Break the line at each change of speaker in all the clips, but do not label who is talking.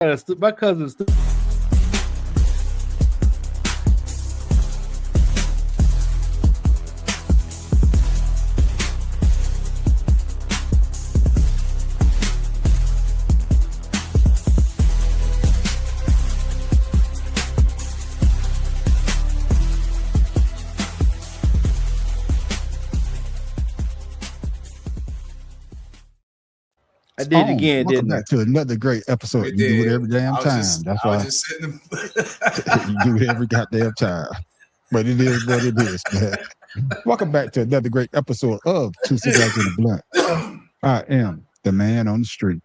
My cousin's. I did it again,
Welcome
didn't
back to another great episode. You do it every damn time. That's why
just sitting.
you do it every goddamn time. But it is what it is, man. Welcome back to another great episode of Two Cigars in the Blunt. I am the man on the street.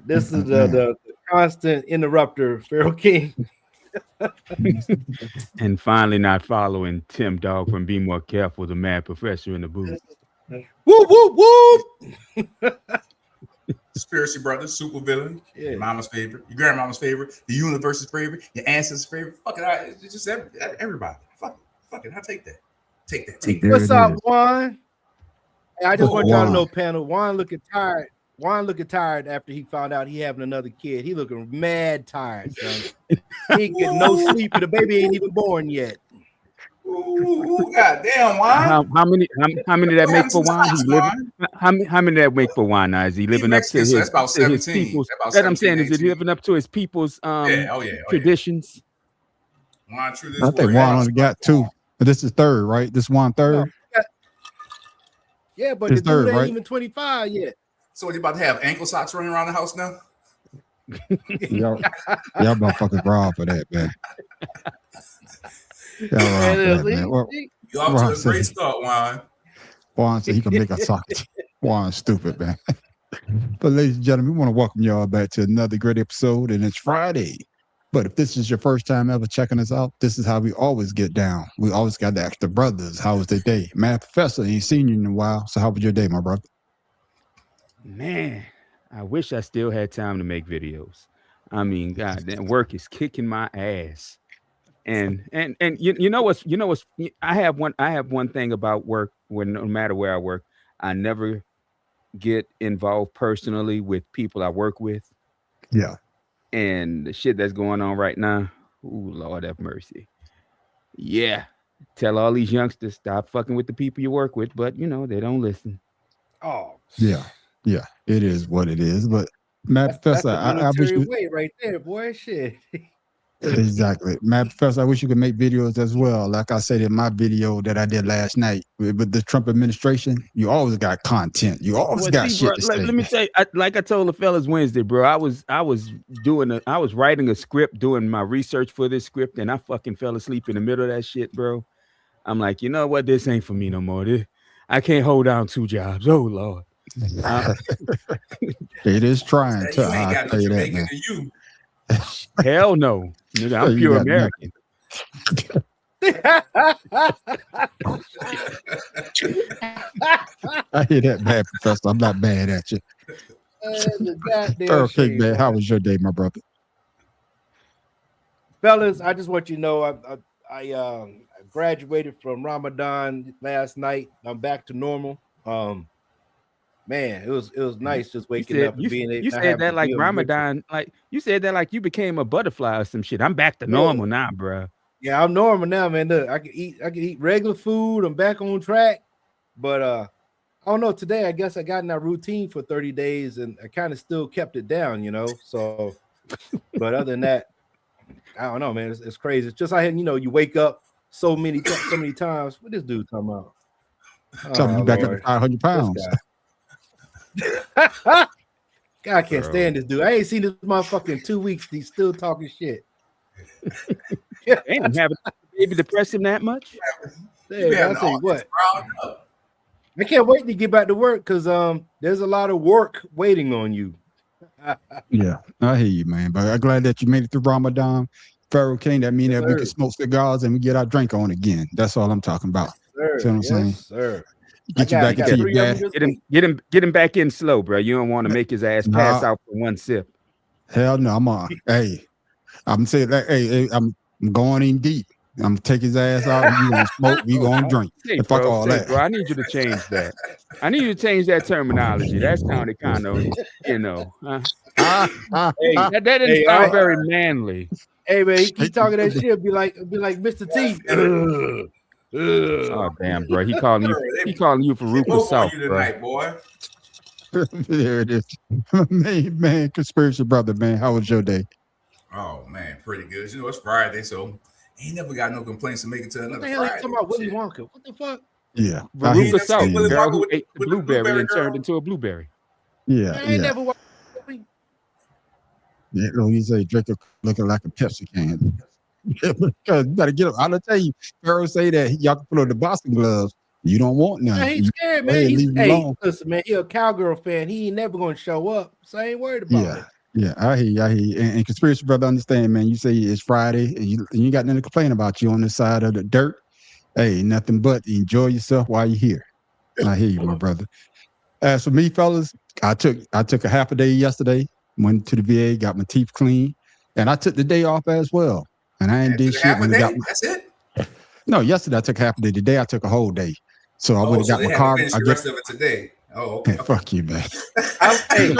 This is the constant interrupter, Pharaoh King.
And finally not following Tim Dog from Be More Careful, the mad professor in the booth.
Whoop, whoop, whoop.
Conspiracy brothers, super villain,
Yeah.
mama's favorite, your grandmama's favorite, the universe's favorite, your ancestors' favorite. Fuck it, it's just everybody. Fuck it. I'll take that. Take that.
What's up, Juan? Hey, I just want y'all to
Juan.
know, panel. Juan looking tired. Juan looking tired after he found out he having another kid. He looking mad tired, son. He ain't getting no sleep, and the baby ain't even born yet.
Ooh, goddamn, Juan.
How many that make for Juan? How many that make for Juan now? Is he living up to his,
that's about
to his
17.
people's?
That's about
That I'm saying,
17,
is he living up to his people's traditions?
Juan, true this
I think
word.
Juan only got two. But this is third, right? This one third.
Yeah, but
It's
the dude
third,
ain't
right?
even 25 yet.
So you about to have ankle socks running around the house now?
Y'all motherfuckers wrong for that, man. Y'all wrong for that, man. Well,
You off
Juan
to a
said-
great start, Juan.
Juan said he can make a socket. Juan's stupid, man. But ladies and gentlemen, we want to welcome y'all back to another great episode, and it's Friday. But if this is your first time ever checking us out, this is how we always get down. We always got to ask the brothers, how was their day? Man, Professor, ain't seen you in a while, so how was your day, my brother?
Man, I wish I still had time to make videos. I mean, God, that work is kicking my ass. And you know what's I have one thing about work when no matter where I work, I never get involved personally with people I work with.
Yeah.
And the shit that's going on right now, ooh, Lord have mercy. Yeah. Tell all these youngsters stop fucking with the people you work with, but you know, they don't listen.
Oh,
Yeah. It is what it is. But Matt
that's
Professor,
the
I wish
military
you
way right there, boy. Shit.
exactly. Matt Professor, I wish you could make videos as well. Like I said in my video that I did last night with the Trump administration, you always got content. You always
Well,
got
see,
shit
bro,
to say.
let me tell you, like I told the fellas Wednesday, bro. I was writing a script, doing my research for this script, and I fucking fell asleep in the middle of that shit, bro. I'm like, you know what? This ain't for me no more. I can't hold down 2 jobs. Oh Lord.
It is trying
You
to
ain't got no
tell you that,
Jamaican
man.
in you.
Hell no. Nigga, I'm
You
pure
got
American.
I hear that, Matt Professor. I'm not mad at you.
The goddamn
Okay,
shame,
man.
boy.
How was your day, my brother?
Fellas, I just want you to know I graduated from Ramadan last night. I'm back to normal. Man, it was nice just waking up and being able.
You said that like Ramadan, like you said that like you became a butterfly or some shit. I'm back to normal now, bro.
Yeah, I'm normal now, man. Look, I can eat regular food. I'm back on track. But I don't know. Today, I guess I got in that routine for 30 days, and I kind of still kept it down, you know. So, but other than that, I don't know, man. It's crazy. It's just you wake up so many times. What this dude talking about?
Tell me you back up to 500 pounds.
God, I can't stand this dude. I ain't seen this motherfucker in 2 weeks. He's still talking shit.
Damn, having baby depress him that much?
Yeah, I'll tell you what. I can't wait to get back to work because there's a lot of work waiting on you.
Yeah, I hear you, man. But I'm glad that you made it through Ramadan. Pharaoh King, that means
Yes,
that we
sir.
can smoke cigars and we get our drink on again. That's all I'm talking about.
Sir,
See what I'm saying?
sir.
Get you back into your bag.
Get him back in slow, bro. You don't want to make his ass pass out for one sip.
Hell no, I'm on. Hey, I'm saying that. Hey, I'm going in deep. I'm gonna take his ass out. You gonna smoke? We gonna drink.
Say,
And fuck
bro,
all
say,
that.
bro, I need you to change that. I need you to change that terminology. That sounded kind of, you know,
Hey,
that didn't
Hey,
sound
all right.
very manly.
Hey man, he keep talking that shit. Be like Mr. T.
Oh damn, bro, he calling you for
They
Rupa
both on
South,
you
bro.
tonight, boy.
There it is. Man, conspiracy brother, man. How was your day?
Oh man, pretty good. You know it's Friday, so he never got no complaints to make it to
What
another
the hell he
Friday.
talking about Willy
Shit.
Wonka? What the fuck?
Yeah.
Veruca
never
South,
seen
the
Willy
girl
Wonka
who
with-
ate the
with the
blueberry
blueberry
and turned
girl?
into a blueberry.
Yeah,
Man, I ain't
yeah.
never watched.
Yeah, no, he say drink it looking like a Pepsi can. Because you gotta get him. I'll tell you, Pharaoh say that y'all can put on the boxing gloves. You don't want none.
Man, he's
You
scared,
go ahead
man.
and
He's,
leave him
hey,
alone.
listen, man. He a cowgirl fan. He ain't never gonna show up. So I ain't worried about
Yeah.
it.
Yeah, I hear you. And conspiracy brother, understand, man. You say it's Friday, and you ain't got nothing to complain about. You on this side of the dirt. Hey, nothing but enjoy yourself while you're here. I hear you, my brother. As for me, fellas, I took a half a day yesterday. Went to the VA, got my teeth clean, and I took the day off as well. And I ain't
Man,
did
took
shit
half a
when it got
day. That's it.
no. Yesterday I took half a day. Today I took a whole day. So I
Oh,
would have
so
got
they
my
haven't
car.
finished
I
the
get
rest of it today. Oh, okay.
man, fuck you, man.
Hey,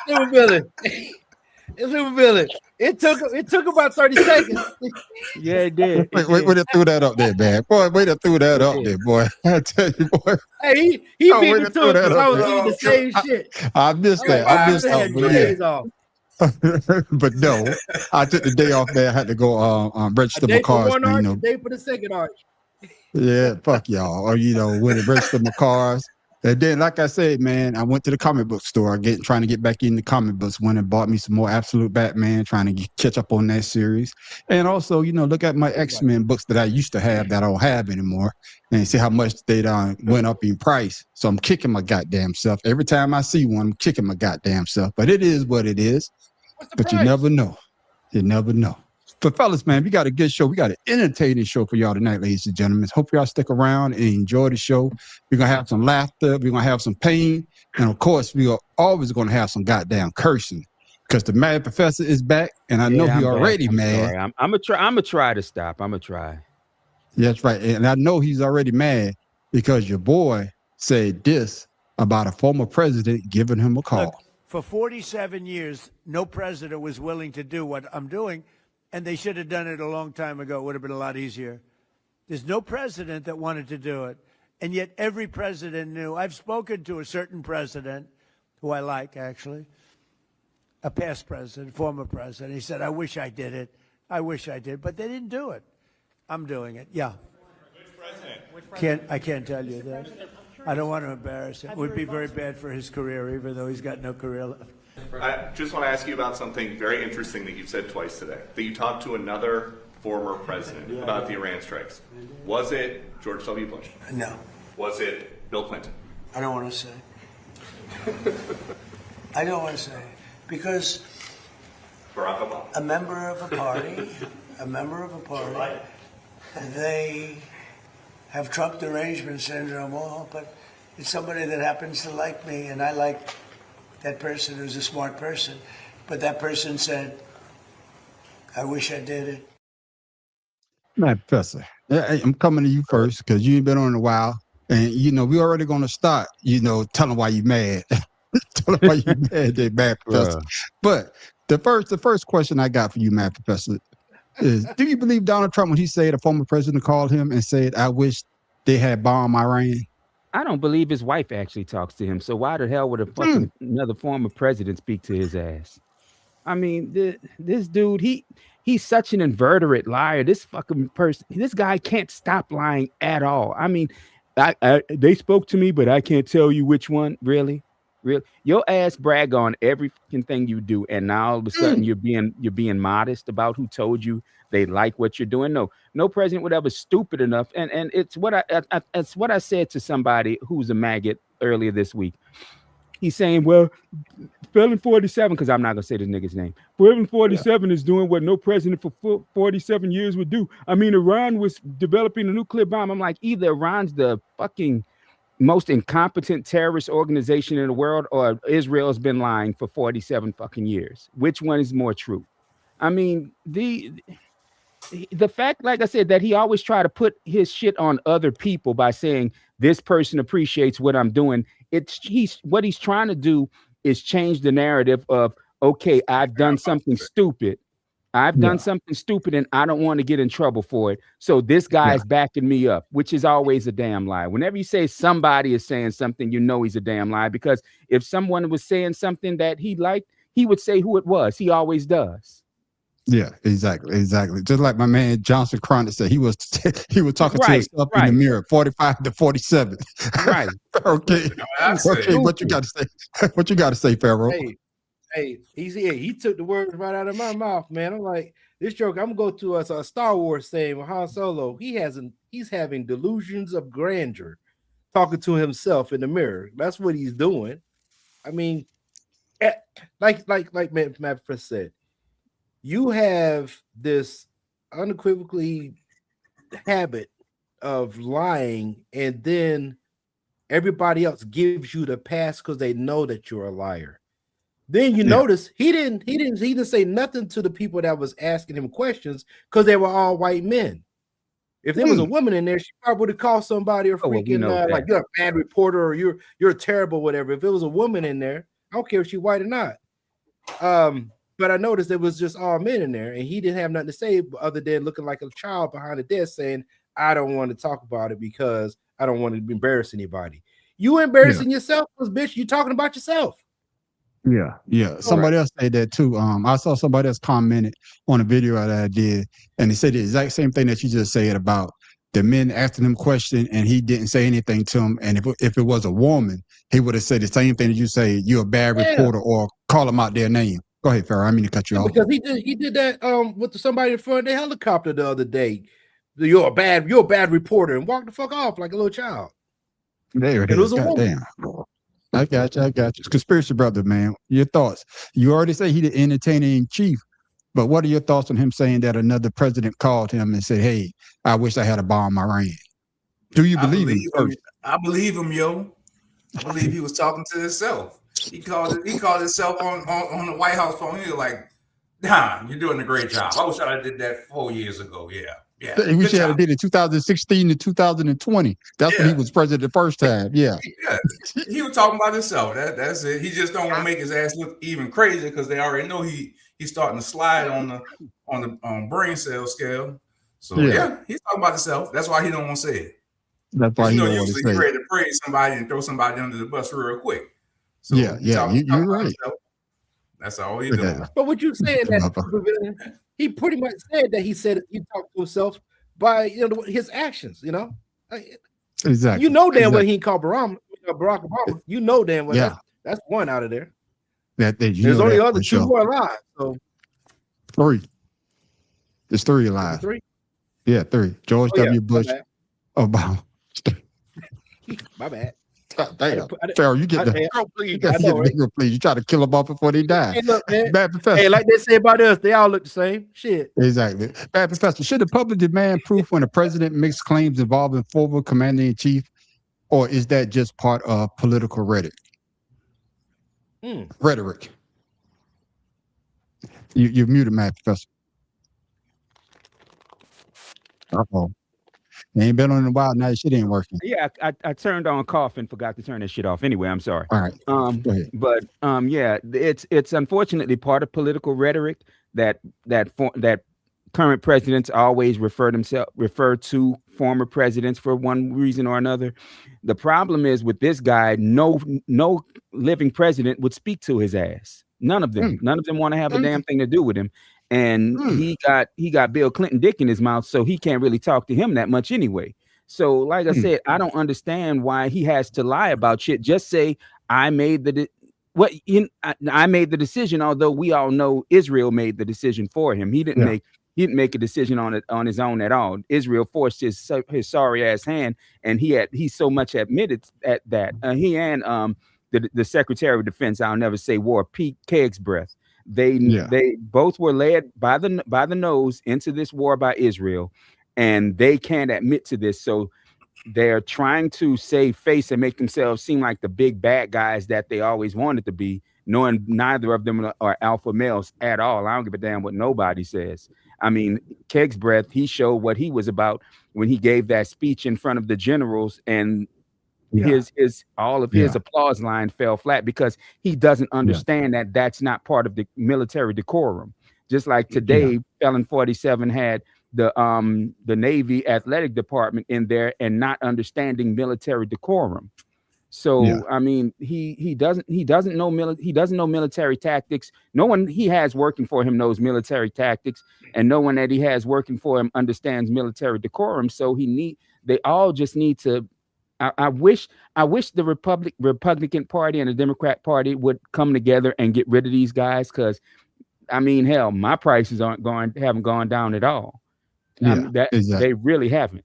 Super Billy. It's Super Billy. It took about 30 seconds.
Yeah, it did.
Wait, they threw that up there, man. Boy, wait, they threw that up there, boy. I tell you, boy.
Hey, he
Oh,
beat
way
me
to
to
throw
it
that
because
up
I was
there.
eating the same shit.
I missed that. I missed
I
out,
had 2
but yeah.
days off.
But no, I took the day off there. I had to go
A
register my
day for
cars,
one
man,
arch,
you know.
a day for the second arch.
Yeah, fuck y'all. Or when it registered my cars. And then, like I said, man, I went to the comic book store. Trying to get back into comic books. Went and bought me some more Absolute Batman, trying to catch up on that series. And also, look at my X-Men books that I used to have that I don't have anymore, and see how much they done went up in price. So I'm kicking my goddamn self. Every time I see one, I'm kicking my goddamn self. But it is what it is.
What's the
But
price?
you never know. You never know. But fellas, man, we got a good show. We got an entertaining show for y'all tonight, ladies and gentlemen. Hope y'all stick around and enjoy the show. We're going to have some laughter. We're going to have some pain. And of course, we are always going to have some goddamn cursing because the Mad Professor is back. And I know
Yeah,
he
I'm back.
already
I'm
mad.
sorry. I'm gonna try to stop. I'm gonna try.
Yeah, that's right. And I know he's already mad because your boy said this about a former president giving him a call.
Look, for 47 years, no president was willing to do what I'm doing, and they should have done it a long time ago. It would have been a lot easier. There's no president that wanted to do it, and yet every president knew. I've spoken to a certain president, who I like, actually, a past president, former president. He said, I wish I did it. I wish I did, but they didn't do it. I'm doing it, yeah.
Which president?
I can't tell you that. I don't want to embarrass him. It would be very bad for his career, even though he's got no career left.
I just want to ask you about something very interesting that you've said twice today. That you talked to another former president about the Iran strikes. Was it George W. Bush?
No,
Was it Bill Clinton?
I don't want to say. I don't want to say. Because
Barack Obama?
a member of a party, they have Trump derangement syndrome, but it's somebody that happens to like me, and I like that person who's a smart person. But that person said, I wish I did it.
Mad Professor, I'm coming to you first because you ain't been on in a while. And, we already going to start, telling why you mad. Tell them why you mad, they Mad Professor. But the first question I got for you, Mad Professor, is do you believe Donald Trump when he said a former president called him and said, I wish they had bombed Iran?
I don't believe his wife actually talks to him. So why the hell would a fucking another former president speak to his ass? I mean, this dude, he's such an inveterate liar. This fucking person, this guy can't stop lying at all. I mean, they spoke to me, but I can't tell you which one. Really? Your ass brag on every fucking thing you do, and now all of a sudden you're being modest about who told you they like what you're doing. No president would ever stupid enough, and it's what I said to somebody who's a maggot earlier this week. He's saying, well, Felon 47, because I'm not gonna say the nigga's name. Felon 47 is doing what no president for 47 years would do. I mean, Iran was developing a nuclear bomb. I'm like, either Iran's the fucking most incompetent terrorist organization in the world, or Israel has been lying for 47 fucking years. Which one is more true? I mean, the fact, like I said, that he always try to put his shit on other people by saying this person appreciates what I'm doing. He's trying to do is change the narrative of, okay, I've done something stupid. I've done something stupid and I don't want to get in trouble for it. So this guy is backing me up, which is always a damn lie. Whenever you say somebody is saying something, you know he's a damn lie, because if someone was saying something that he liked, he would say who it was. He always does.
Yeah, exactly. Just like my man Johnson Chronic said, he was talking to himself in the mirror, 45 to 47.
Right.
Okay. What you got to say? What you got to say, Pharaoh?
Hey, he took the words right out of my mouth, man. I'm like, this joke. I'm gonna go to a Star Wars thing with Han Solo. He's having delusions of grandeur, talking to himself in the mirror. That's what he's doing. I mean, like Matt said, you have this unequivocally habit of lying, and then everybody else gives you the pass because they know that you're a liar. Then you notice he didn't say nothing to the people that was asking him questions because they were all white men. If there was a woman in there, she probably would have called somebody a freaking like you're a bad reporter or you're terrible, whatever. If it was a woman in there, I don't care if she's white or not. But I noticed it was just all men in there, and he didn't have nothing to say other than looking like a child behind the desk saying, I don't want to talk about it because I don't want to embarrass anybody. You embarrassing yourself, because bitch, you talking about yourself.
Yeah. Somebody else said that too. I saw somebody else commented on a video that I did, and they said the exact same thing that you just said about the men asking him question, and he didn't say anything to him. And if it was a woman, he would have said the same thing that you say, you're a bad reporter, or call them out their name. Go ahead, Pharaoh. I mean to cut you off.
Because he did that with somebody in front of the helicopter the other day. You're a bad reporter, and walked the fuck off like a little child.
There it is. Goddamn. I got you. Conspiracy brother, man. Your thoughts. You already say he the entertainer in chief, but what are your thoughts on him saying that another president called him and said, hey, I wish I had a bomb I ran? Do you believe him?
I believe him, yo. I believe he was talking to himself. He called himself on the White House phone. He was like, Don, you're doing a great job. I wish I did that 4 years ago. Yeah.
We wish he had did it 2016 to 2020. That's when he was president the first time. Yeah.
He was talking about himself. That's it. He just don't want to make his ass look even crazier because they already know he's starting to slide on the brain cell scale. So he's talking about himself. That's why he don't want to say it.
That's why he don't want to say it.
He's ready to praise somebody and throw somebody under the bus real quick. So
you're right.
Himself. That's all he's doing.
But what you saying that he pretty much said that he talked to himself by his actions,
Exactly.
You know damn well he ain't called Barack Obama. You know damn well that's one out of there. There's only other two more alive. So
3. There's 3 alive.
3?
Yeah, 3. George W. Bush, Obama.
My bad.
Damn. Pharaoh, you get the nigga, please. You try to kill them off before they die.
Hey, look, man.
Bad professor.
Hey, like they say about us, they all look the same. Shit.
Exactly. Bad professor. Should the public demand proof when a president makes claims involving former commander-in-chief, or is that just part of political rhetoric? Rhetoric. You're muted, Mad Professor. Uh-oh. Ain't been on in a while now. Shit ain't working.
Yeah, I turned on cough and forgot to turn that shit off. Anyway, I'm sorry.
All right. Go ahead.
But it's unfortunately part of political rhetoric that current presidents always refer to former presidents for one reason or another. The problem is with this guy, no living president would speak to his ass. None of them want to have a damn thing to do with him. And he got Bill Clinton dick in his mouth, so he can't really talk to him that much anyway. So, like I said, I don't understand why he has to lie about shit. Just say I made the decision. Although we all know Israel made the decision for him. He didn't make a decision on his own at all. Israel forced his sorry ass hand, and he so much admitted at that. He and the Secretary of Defense, I'll never say, wore Pete Keg's breath. They both were led by the nose into this war by Israel, and they can't admit to this. So they're trying to save face and make themselves seem like the big bad guys that they always wanted to be. knowing neither of them are alpha males at all. I don't give a damn what nobody says. I mean, Keg's breath, he showed what he was about when he gave that speech in front of the generals, and his all of his applause line fell flat because he doesn't understand that that's not part of the military decorum. Just like today, Felon 47 had the Navy athletic department in there and not understanding military decorum. So I mean, he doesn't know military tactics. No one he has working for him knows military tactics, and no one that he has working for him understands military decorum. So they all just need to. I wish the Republican Party and the Democrat Party would come together and get rid of these guys, because I mean, hell, my prices haven't gone down at all. They really haven't.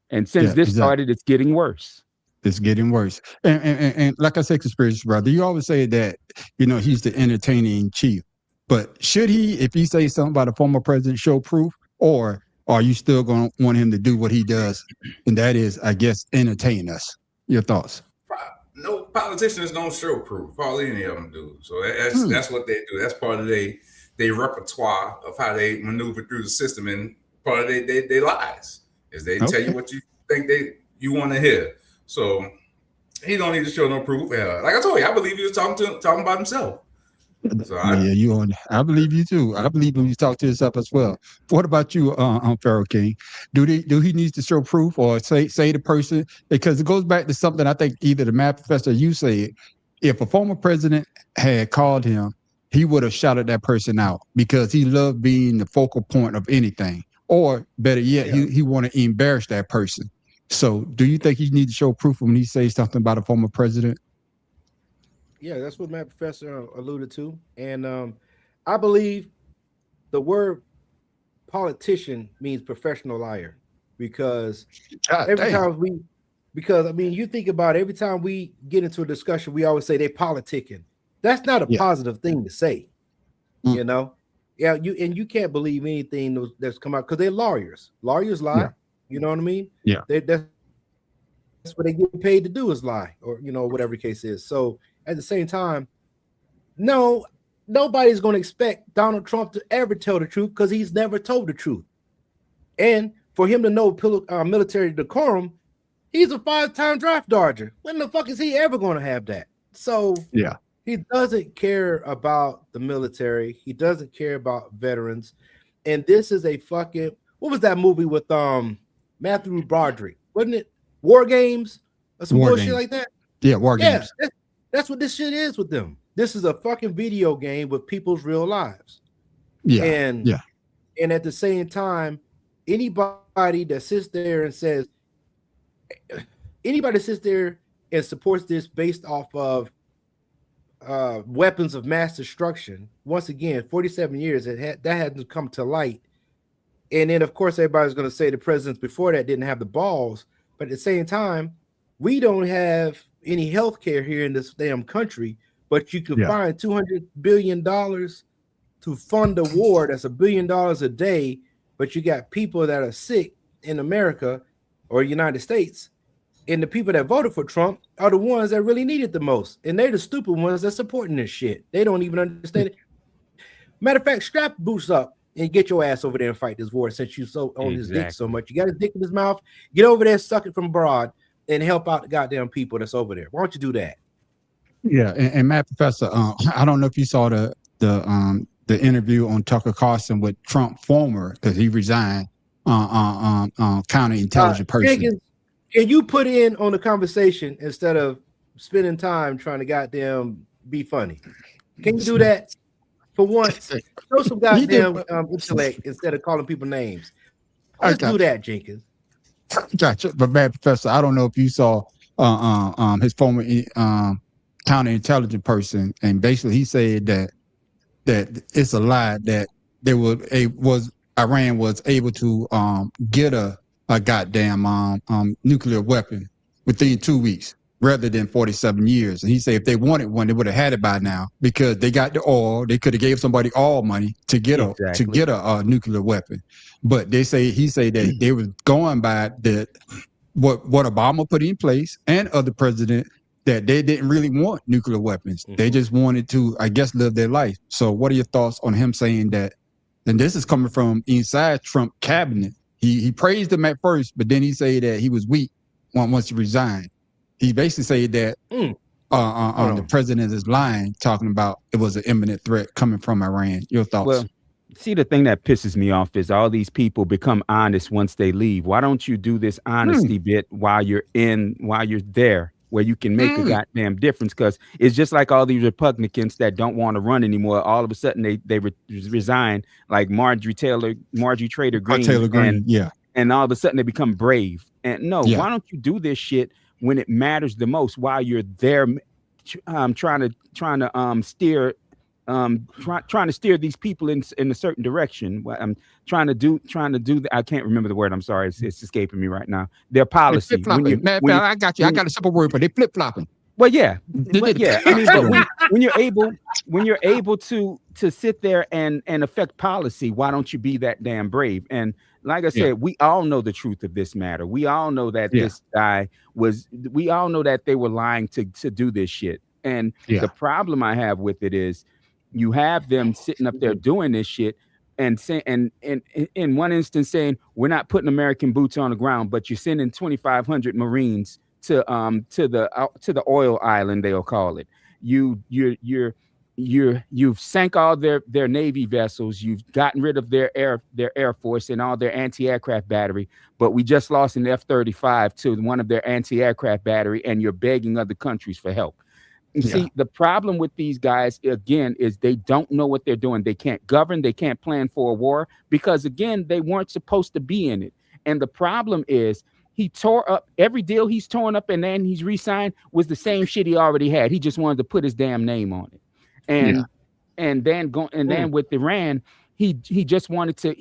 And since this started, it's getting worse.
It's getting worse. And like I said, conspiracy brother, you always say that, he's the entertaining chief. But should he, if he says something about a former president, show proof? Or are you still going to want him to do what he does? And that is, I guess, entertain us. Your thoughts?
No, politicians don't show proof. All any of them do. So that's what they do. That's part of their repertoire of how they maneuver through the system. And part of their lies is they tell you what you think you want to hear. So he don't need to show no proof. Like I told you, I believe he was talking about himself. So
I believe you too. I believe when you talk to yourself as well. What about you, Pharaoh King? Do he need to show proof or say the person? Because it goes back to something I think either the math professor or you said. If a former president had called him, he would have shouted that person out because he loved being the focal point of anything. Or better yet, he want to embarrass that person. So do you think he needs to show proof when he says something about a former president?
Yeah, that's what Matt Professor alluded to. And I believe the word politician means professional liar, because you think about it, every time we get into a discussion, we always say they politicking. That's not a positive thing to say, you know? Yeah, you can't believe anything that's come out because they're lawyers. Lawyers lie. Yeah. You know what I mean?
Yeah.
That's what they get paid to do, is lie, or whatever the case is. So at the same time, no, nobody's going to expect Donald Trump to ever tell the truth because he's never told the truth. And for him to know military decorum, he's a 5-time draft dodger. When the fuck is he ever going to have that? So he doesn't care about the military. He doesn't care about veterans. And this is a fucking, what was that movie with Matthew Broderick? Wasn't it War Games or some bullshit like that?
Yeah, War Games.
That's what this shit is with them. This is a fucking video game with people's real lives.
Yeah.
And at the same time, anybody that sits there and supports this based off of weapons of mass destruction, once again, 47 years that hasn't come to light. And then, of course, everybody's going to say the presidents before that didn't have the balls. But at the same time, we don't have any health care here in this damn country. But you can find $200 billion to fund a war that's $1 billion a day. But you got people that are sick in America or United States. And the people that voted for Trump are the ones that really need it the most. And they're the stupid ones that's supporting this shit. They don't even understand it. Matter of fact, strap boots up and get your ass over there and fight this war since you so on his dick so much. You got his dick in his mouth. Get over there, suck it from abroad, and help out the goddamn people that's over there. Why don't you do that?
Yeah, and Matt Professor, I don't know if you saw the interview on Tucker Carlson with Trump former, because he resigned, counterintelligence person.
Jenkins, can you put in on the conversation instead of spending time trying to goddamn be funny? Can you do that for once? Show some goddamn intellect instead of calling people names. Let's do that, Jenkins.
Gotcha. But Matt Professor, I don't know if you saw his former counterintelligence person, and basically he said that it's a lie that Iran was able to get a goddamn nuclear weapon within 2 weeks rather than 47 years. And he said if they wanted one, they would have had it by now because they got the oil. They could have gave somebody all money to get a nuclear weapon. But he said that they was going by what Obama put in place and other presidents, that they didn't really want nuclear weapons. They just wanted to, I guess, live their life. So what are your thoughts on him saying that? And this is coming from inside Trump cabinet. He praised him at first, but then he said that he was weak once he resigned. He basically said that the president is lying, talking about it was an imminent threat coming from Iran. Your thoughts?
Well, see, the thing that pisses me off is all these people become honest once they leave. Why don't you do this honesty bit while you're there, where you can make a goddamn difference? Because it's just like all these Republicans that don't want to run anymore. All of a sudden they resign, like Marjorie Taylor Greene, and all of a sudden they become brave. And no, why don't you do this shit when it matters the most? While you're there, trying to steer these people in a certain direction. I'm trying to do I can't remember the word. I'm sorry, it's escaping me right now. Their policy.
I got you. I got a simple word, but they flip flopping.
Well, yeah. I mean, but when you're able to sit there and affect policy, why don't you be that damn brave? And like I said, we all know the truth of this matter. We all know that this guy we all know that they were lying to do this shit. And the problem I have with it is you have them sitting up there doing this shit and saying, and in one instance saying, we're not putting American boots on the ground, but you're sending 2,500 Marines to the oil island, they'll call it. You've sank all their Navy vessels. You've gotten rid of their Air Force and all their anti-aircraft battery. But we just lost an F-35 to one of their anti-aircraft battery, and you're begging other countries for help. You see, the problem with these guys, again, is they don't know what they're doing. They can't govern. They can't plan for a war because, again, they weren't supposed to be in it. And the problem is he tore up every deal he's torn up and then he's re-signed was the same shit he already had. He just wanted to put his damn name on it. And then with Iran, he just wanted to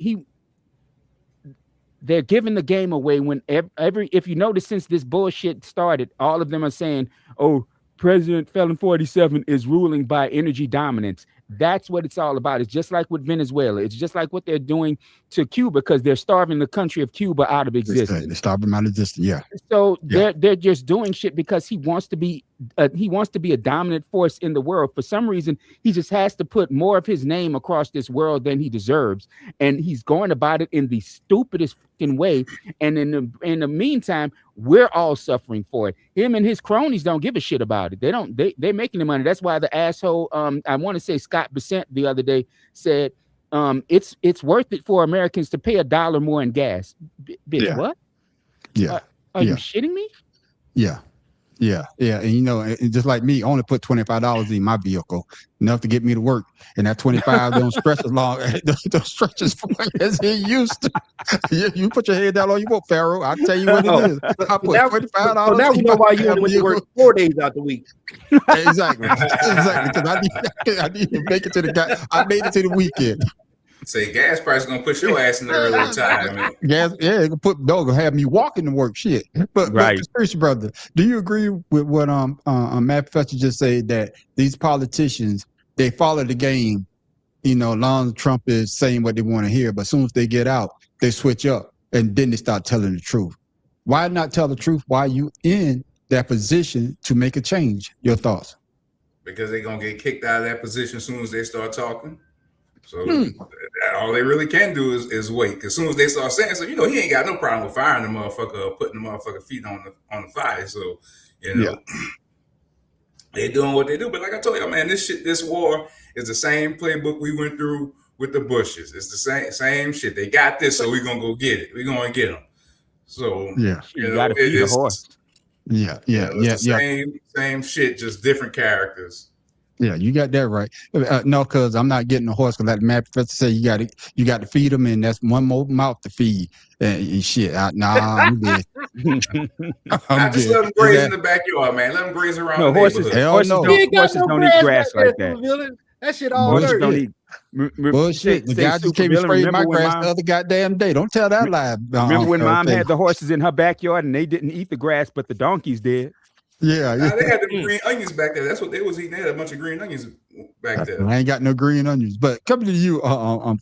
they're giving the game away when if you notice since this bullshit started, all of them are saying, oh, President Felon 47 is ruling by energy dominance. That's what it's all about. It's just like with Venezuela. It's just like what they're doing to Cuba because they're starving the country of Cuba out of existence.
They're starving out of existence. Yeah.
So they're just doing shit because he wants to be a dominant force in the world. For some reason, he just has to put more of his name across this world than he deserves, and he's going about it in the stupidest fucking way. And in the meantime, we're all suffering for it. Him and his cronies don't give a shit about it. They're making the money. That's why the asshole, I want to say Scott Bessent the other day said, it's worth it for Americans to pay $1 more in gas. Bitch, what?
Yeah.
Are you shitting me?
Yeah. And just like me, I only put $25 in my vehicle, enough to get me to work. And that 25 don't stretch as long, don't stretch as far as it used to. You put your head down on you want, Pharaoh. I'll tell you what it is. I put $25.
So now we know why you only went to work 4 days out the week.
Exactly. Because I need to make it to the guy. I made it to the weekend.
Say gas price is gonna put your ass in the early retirement.
Gas, it gonna have me walking to work. Shit. But seriously, brother, do you agree with what Matt Professor just said, that these politicians, they follow the game? You know, long as Trump is saying what they want to hear, but as soon as they get out, they switch up and then they start telling the truth. Why not tell the truth? Why are you in that position to make a change? Your thoughts?
Because they're gonna get kicked out of that position as soon as they start talking. So all they really can do is wait. As soon as they start saying so, he ain't got no problem with firing the motherfucker or putting the motherfucker feet on the fire. So, they're doing what they do. But like I told you, man, this war is the same playbook we went through with the Bushes. It's the same shit. They got this, so we're gonna go get it. We're gonna get them. So
you gotta feed the horse.
Same shit, just different characters.
Yeah, you got that right. No, because I'm not getting a horse. Because like Matt Professor said, you got to feed them, and that's one more mouth to feed. And shit, I'm good.
I just let them graze in the backyard, man. Let them graze around.
No, horses don't eat grass like that.
That shit all dirt.
Don't eat.
Bullshit. The guy just came and sprayed my grass the other goddamn day. Don't tell that lie.
Remember when Mom had the horses in her backyard and they didn't eat the grass, but the donkeys did?
Yeah,
Nah, they had them green onions back there. That's what they was eating. They had a bunch of green onions back there.
I ain't got no green onions. But coming to you,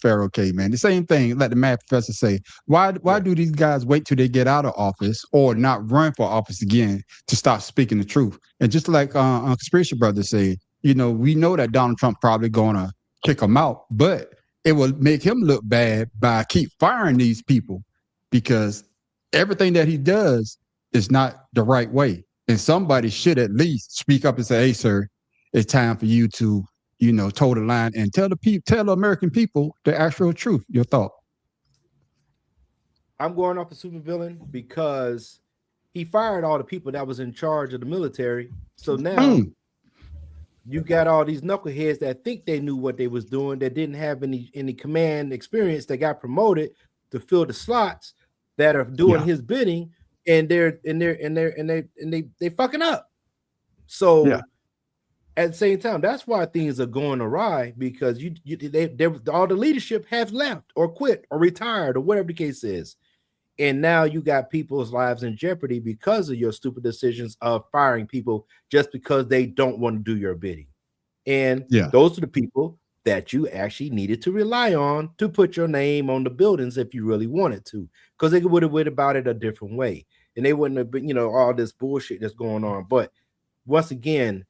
Pharaoh K, man, the same thing. Let the math professor say, why do these guys wait till they get out of office or not run for office again to start speaking the truth? And just like Conspiracy Brothers say, we know that Donald Trump probably gonna kick them out, but it will make him look bad by keep firing these people because everything that he does is not the right way. And somebody should at least speak up and say, hey, sir, it's time for you to, toe the line and tell the American people the actual truth. Your thought?
I'm going off the supervillain because he fired all the people that was in charge of the military. So now you got all these knuckleheads that think they knew what they was doing, that didn't have any command experience, that got promoted to fill the slots that are doing his bidding, and they fucking up. So at the same time, that's why things are going awry, because all the leadership have left or quit or retired or whatever the case is. And now you got people's lives in jeopardy because of your stupid decisions of firing people just because they don't want to do your bidding. And those are the people that you actually needed to rely on to put your name on the buildings if you really wanted to, because they would have went about it a different way. And they wouldn't have been, all this bullshit that's going on. But once again,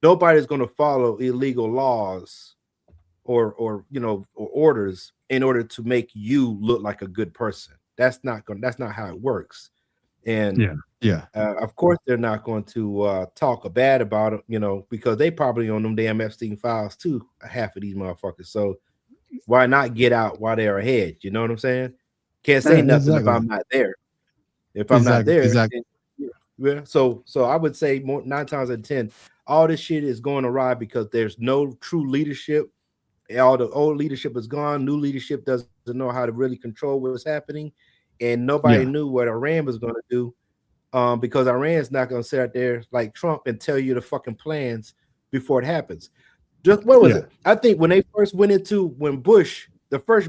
nobody's going to follow illegal laws or orders in order to make you look like a good person. That's not how it works. And of course they're not going to talk bad about it, because they probably on them damn Epstein files too, half of these motherfuckers. So why not get out while they're ahead? You know what I'm saying? Can't say nothing if I'm not there. If I'm not there, so I would say 9 times out of 10, all this shit is going awry because there's no true leadership. All the old leadership is gone. New leadership doesn't know how to really control what's happening, and nobody knew what Iran was going to do, because Iran's not going to sit out there like Trump and tell you the fucking plans before it happens. Just what was it? I think when the first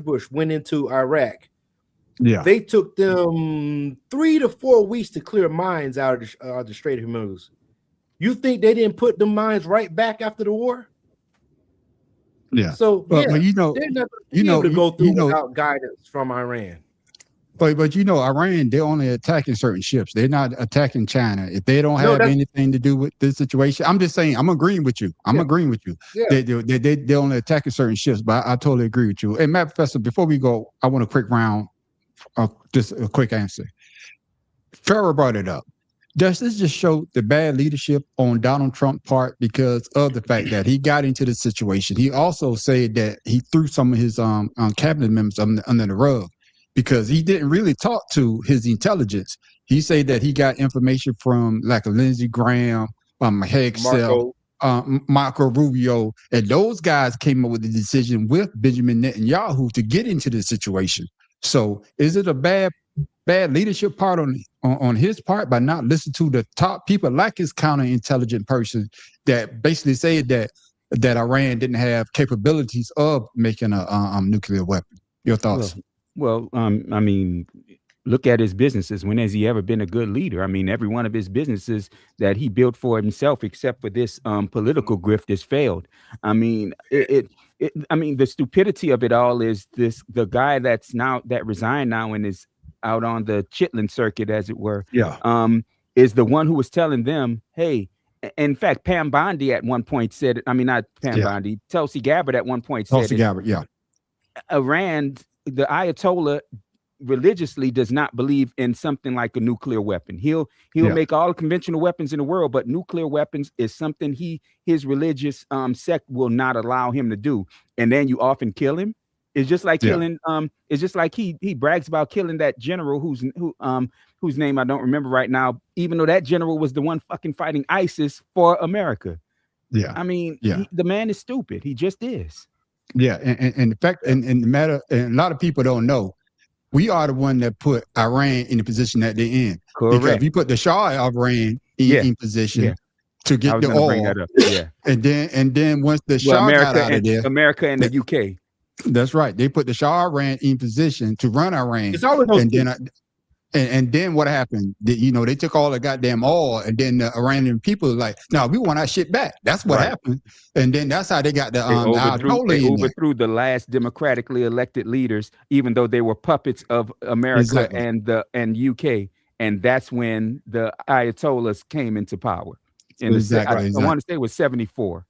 Bush went into Iraq, they took them 3 to 4 weeks to clear mines out of the Strait of Hormuz. You think they didn't put the mines right back after the war?
Yeah.
So
but
they're not going to be able to go through without guidance from Iran.
But Iran, they're only attacking certain ships. They're not attacking China. If they don't have anything to do with this situation, I'm just saying, I'm agreeing with you. Agreeing with you. Yeah. They're only attacking certain ships, but I totally agree with you. And Matt Professor, before we go, I want a quick round, just a quick answer. Farrah brought it up. Does this just show the bad leadership on Donald Trump's part because of the fact that he got into the situation? He also said that he threw some of his cabinet members under the rug because he didn't really talk to his intelligence. He said that he got information from like a Lindsey Graham, Hexel, Marco Rubio, and those guys came up with the decision with Benjamin Netanyahu to get into the situation. So is it a bad leadership part on his part by not listening to the top people like his counterintelligence person that basically said that Iran didn't have capabilities of making a nuclear weapon? Your thoughts?
Well, I mean, look at his businesses. When has he ever been a good leader? I mean, every one of his businesses that he built for himself, except for this political grift, has failed. I mean, I mean, the stupidity of it all is the guy that resigned now and is out on the Chitlin circuit, as it were, is the one who was telling them, hey, in fact, Pam Bondi at one point said, I mean, not Pam Bondi, Tulsi Gabbard at one point said, Iran, the Ayatollah religiously does not believe in something like a nuclear weapon. He'll make all conventional weapons in the world, but nuclear weapons is something his religious sect will not allow him to do. And then you often kill him. It's just like killing. It's just like he brags about killing that general whose name I don't remember right now, even though that general was the one fucking fighting ISIS for America. Yeah, I mean, the man is stupid. He just is.
Yeah, and the fact, and the matter, and a lot of people don't know, we are the one that put Iran in the position that they're in.
Correct.
Because we put the Shah of Iran in position to get the oil. And then once the Shah got out of there,
America and the UK.
That's right. They put the Shah Iran in position to run Iran.
It's always
And then what happened? They took all the goddamn oil, and then the Iranian people were like, no, we want our shit back. That's what happened. And then that's how they got the
they overthrew the last democratically elected leaders, even though they were puppets of America and UK. And that's when the Ayatollahs came into power. I want to say it was 74.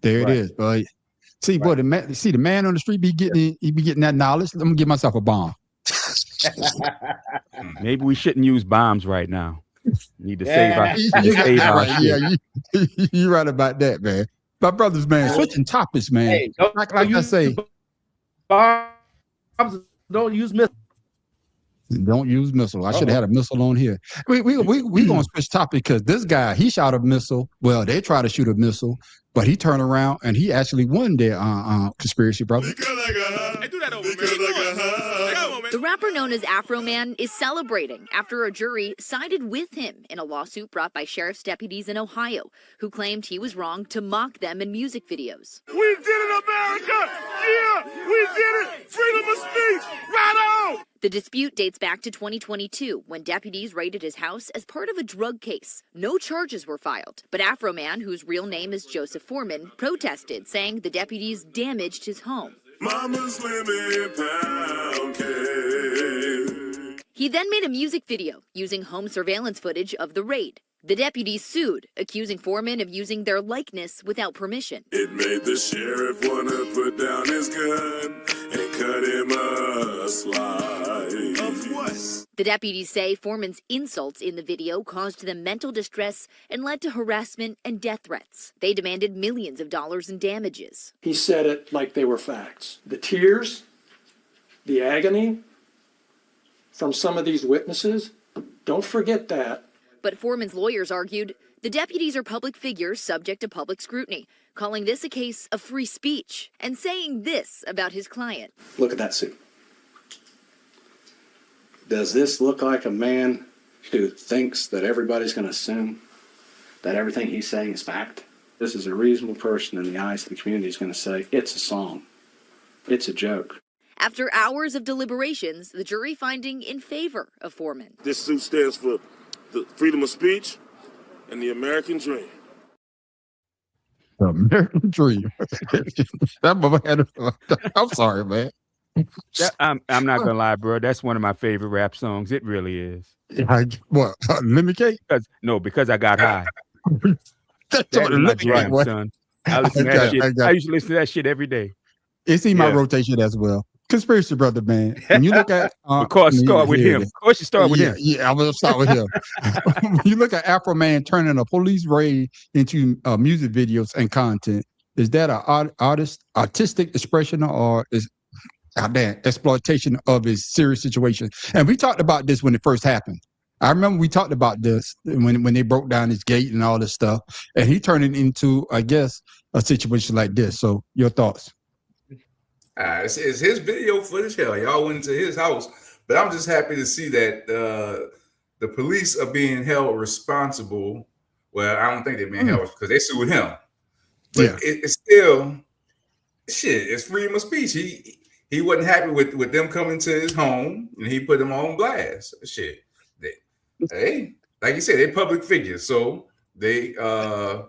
There it is, boy. See, boy, the man on the street be getting that knowledge. I'm gonna give myself a bomb.
Maybe we shouldn't use bombs right now. Need to save our shit.
You're right about that, man. My brothers, man, switching topics, man.
Hey,
like I say,
bombs, don't use missiles.
Don't use missile. I should have had a missile on here. We gonna switch topic because this guy, he shot a missile. Well, they tried to shoot a missile, but he turned around and he actually won their conspiracy, brother.
The rapper known as Afro Man is celebrating after a jury sided with him in a lawsuit brought by sheriff's deputies in Ohio, who claimed he was wrong to mock them in music videos.
We did it, America! Yeah, we did it! Freedom of speech! Right on!
The dispute dates back to 2022 when deputies raided his house as part of a drug case. No charges were filed, but Afro Man, whose real name is Joseph Foreman, protested, saying the deputies damaged his home.
Mama's living pound cake.
He then made a music video using home surveillance footage of the raid. The deputies sued, accusing Foreman of using their likeness without permission.
It made the sheriff want to put down his gun and cut him a slice. Of what?
The deputies say Foreman's insults in the video caused them mental distress and led to harassment and death threats. They demanded millions of dollars in damages.
He said it like they were facts. The tears, the agony from some of these witnesses, don't forget that.
But Foreman's lawyers argued the deputies are public figures subject to public scrutiny, calling this a case of free speech and saying this about his client.
Look at that suit. Does this look like a man who thinks that everybody's going to assume that everything he's saying is fact? This is a reasonable person in the eyes of the community is going to say, it's a song. It's a joke.
After hours of deliberations, the jury finding in favor of Foreman.
This suit stands for the freedom of speech and the American dream.
The American dream. That mother had I'm sorry, man.
I'm not gonna lie, bro. That's one of my favorite rap songs. It really is.
What? Lemon Cake?
Because I got high.
That's my
jam, son. I listen to that shit. I used to listen to that shit every day.
It's in my rotation as well. Conspiracy brother, man. When you look at
of course, start with him. Of course, you start with him.
Yeah, I'm gonna start with him. When you look at Afro Man turning a police raid into music videos and content, is that an artistic expression or is exploitation of his serious situation? And we talked about this when it first happened. I remember we talked about this when they broke down his gate and all this stuff, and he turned it into, I guess, a situation like this. So, your thoughts?
It's his video footage. Hell, y'all went into his house, but I'm just happy to see that the police are being held responsible. Well, I don't think they're being held because they sued him, but it's still shit. It's freedom of speech. He wasn't happy with them coming to his home, and he put them on blast. Shit, hey, like you said, they're public figures, so they are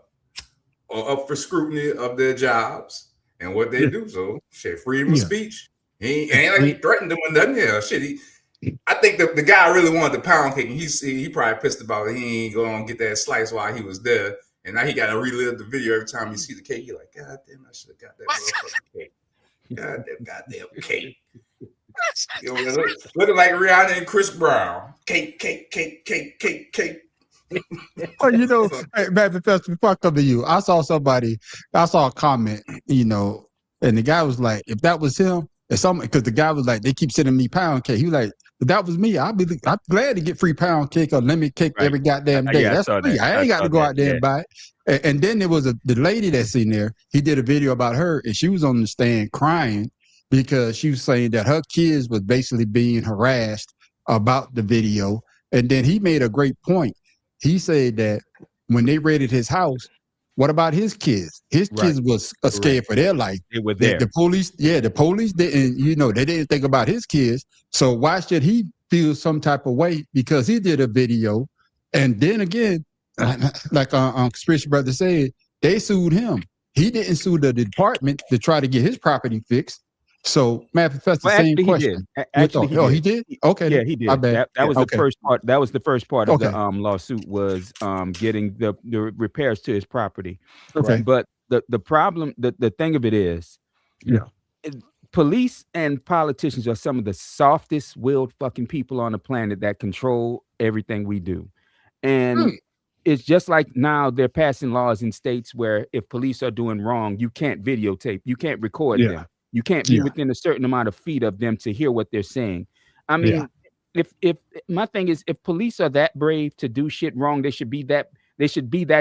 up for scrutiny of their jobs and what they do. So shit, freedom of speech. He ain't like he threatened them or nothing. Yeah, shit. I think the guy really wanted the pound cake, and he probably pissed about it. He ain't gonna get that slice while he was there, and now he got to relive the video every time you see the cake. You're like, God damn, I should have got that motherfucking cake. Goddamn cake. Looking like Rihanna and Chris Brown. Cake.
Well, hey, man, Professor, before I come to you, I saw a comment, and the guy was like, if that was him, because the guy was like, they keep sending me pound cake. He was like, if that was me, I'm glad to get free pound cake or lemon cake every goddamn day. That's free. I ain't got to go out there and buy it. And then there was the lady that's in there. He did a video about her, and she was on the stand crying because she was saying that her kids was basically being harassed about the video. And then he made a great point. He said that when they raided his house, what about his kids? His kids was scared for their life.
They were there.
The police didn't, they didn't think about his kids. So why should he feel some type of way because he did a video, and then again, like Conspiracy Brother said, they sued him. He didn't sue the department to try to get his property fixed. So, Matt Professor,
Well,
same
actually,
question.
he did. Actually, he did.
He did? Okay.
Yeah, he
My
did.
bad.
That was the first part. That was the first part of the
Okay.
lawsuit was getting the repairs to his property.
Okay.
But the problem, the thing of it is,
Yeah.
police and politicians are some of the softest willed fucking people on the planet that control everything we do. And it's just like now they're passing laws in states where if police are doing wrong, you can't videotape, you can't record them. You can't be within a certain amount of feet of them to hear what they're saying. I mean, if my thing is, if police are that brave to do shit wrong, they should be that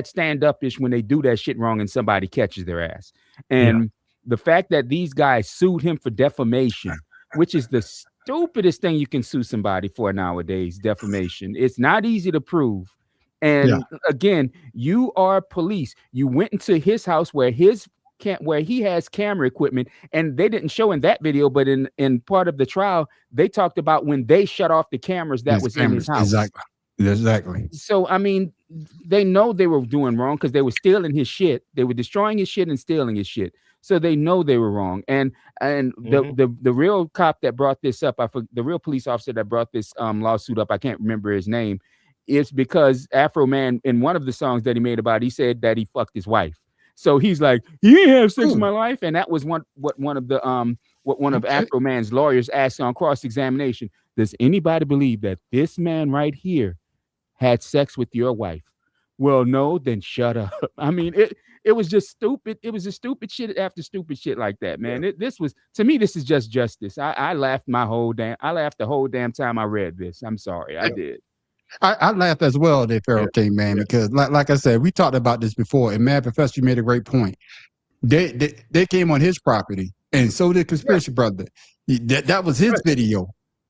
stand-up-ish when they do that shit wrong and somebody catches their ass. And the fact that these guys sued him for defamation, which is the stupidest thing you can sue somebody for nowadays, defamation. It's not easy to prove. And again, you are police. You went into his house where he has camera equipment, and they didn't show in that video, but in part of the trial, they talked about when they shut off the cameras that was in his house.
Exactly.
So, I mean, they know they were doing wrong because they were stealing his shit. They were destroying his shit and stealing his shit. So they know they were wrong. And the real cop that brought this up, the real police officer that brought this lawsuit up, I can't remember his name. It's because Afro Man, in one of the songs that he made about it, he said that he fucked his wife. So he's like, he didn't have sex in my life. And that was what one of Afro Man's lawyers asked on cross-examination. Does anybody believe that this man right here had sex with your wife? Well, no, then shut up. I mean, it was just stupid. It was just stupid shit after stupid shit like that, man. This was, to me, this is just justice. I laughed the whole damn time I read this. I'm sorry, I did.
I laughed as well, there, Pharaoh King, man, because like I said, we talked about this before, and Mad Professor, you made a great point. They came on his property, and so did Conspiracy Brother. That was his video.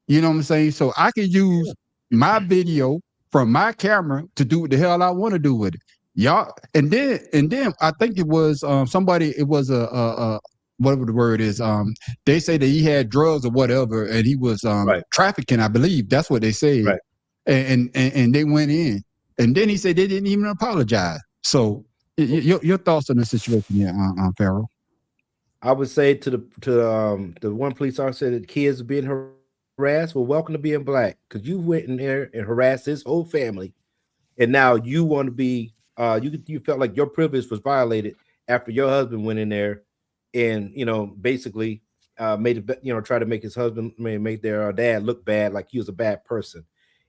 You know what I'm saying? So I can use my video from my camera to do what the hell I want to do with it. Y'all, and then I think it was somebody. It was a whatever the word is. They say that he had drugs or whatever, and he was trafficking. I believe that's what they said.
Right.
And they went in, and then he said they didn't even apologize. So your thoughts on the situation here, Pharaoh?
I would say to the one police officer that kids are being harassed. Well, welcome to being black, because you went in there and harassed his whole family, and now you want to be you felt like your privilege was violated after your husband went in there and basically made it, try to make his husband make their dad look bad, like he was a bad person.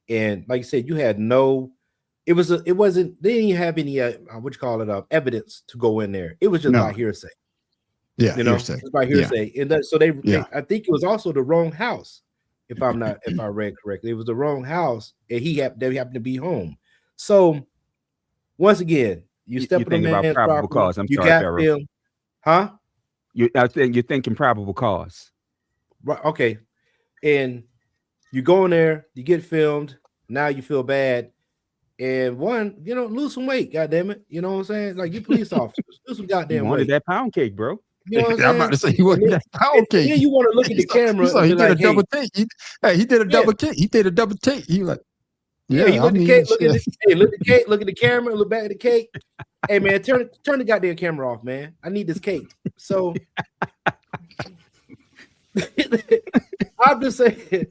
And like you said, you had they didn't have any evidence to go in there. It was just by hearsay.
Yeah,
hearsay. It's by hearsay. And so they I think it was also the wrong house, if I read correctly. It was the wrong house, and they happened to be home. So once again, you step on about probable cause. I'm sorry, Pharaoh. Huh?
I think you're thinking probable cause.
Right. Okay. And you go in there, you get filmed. Now you feel bad, and lose some weight. God damn it, you know what I'm saying? Like, you police officers, lose some goddamn weight.
Wanted that pound cake, bro.
You know what I'm saying?
I'm about to say you wanted that pound cake.
Then you want to look at the camera.
He did a double take. He did a double take. He did a double take. He like,
you look at the cake. Look at the cake. Look at the camera. Look back at the cake. Hey man, turn the goddamn camera off, man. I need this cake. So I'm just saying.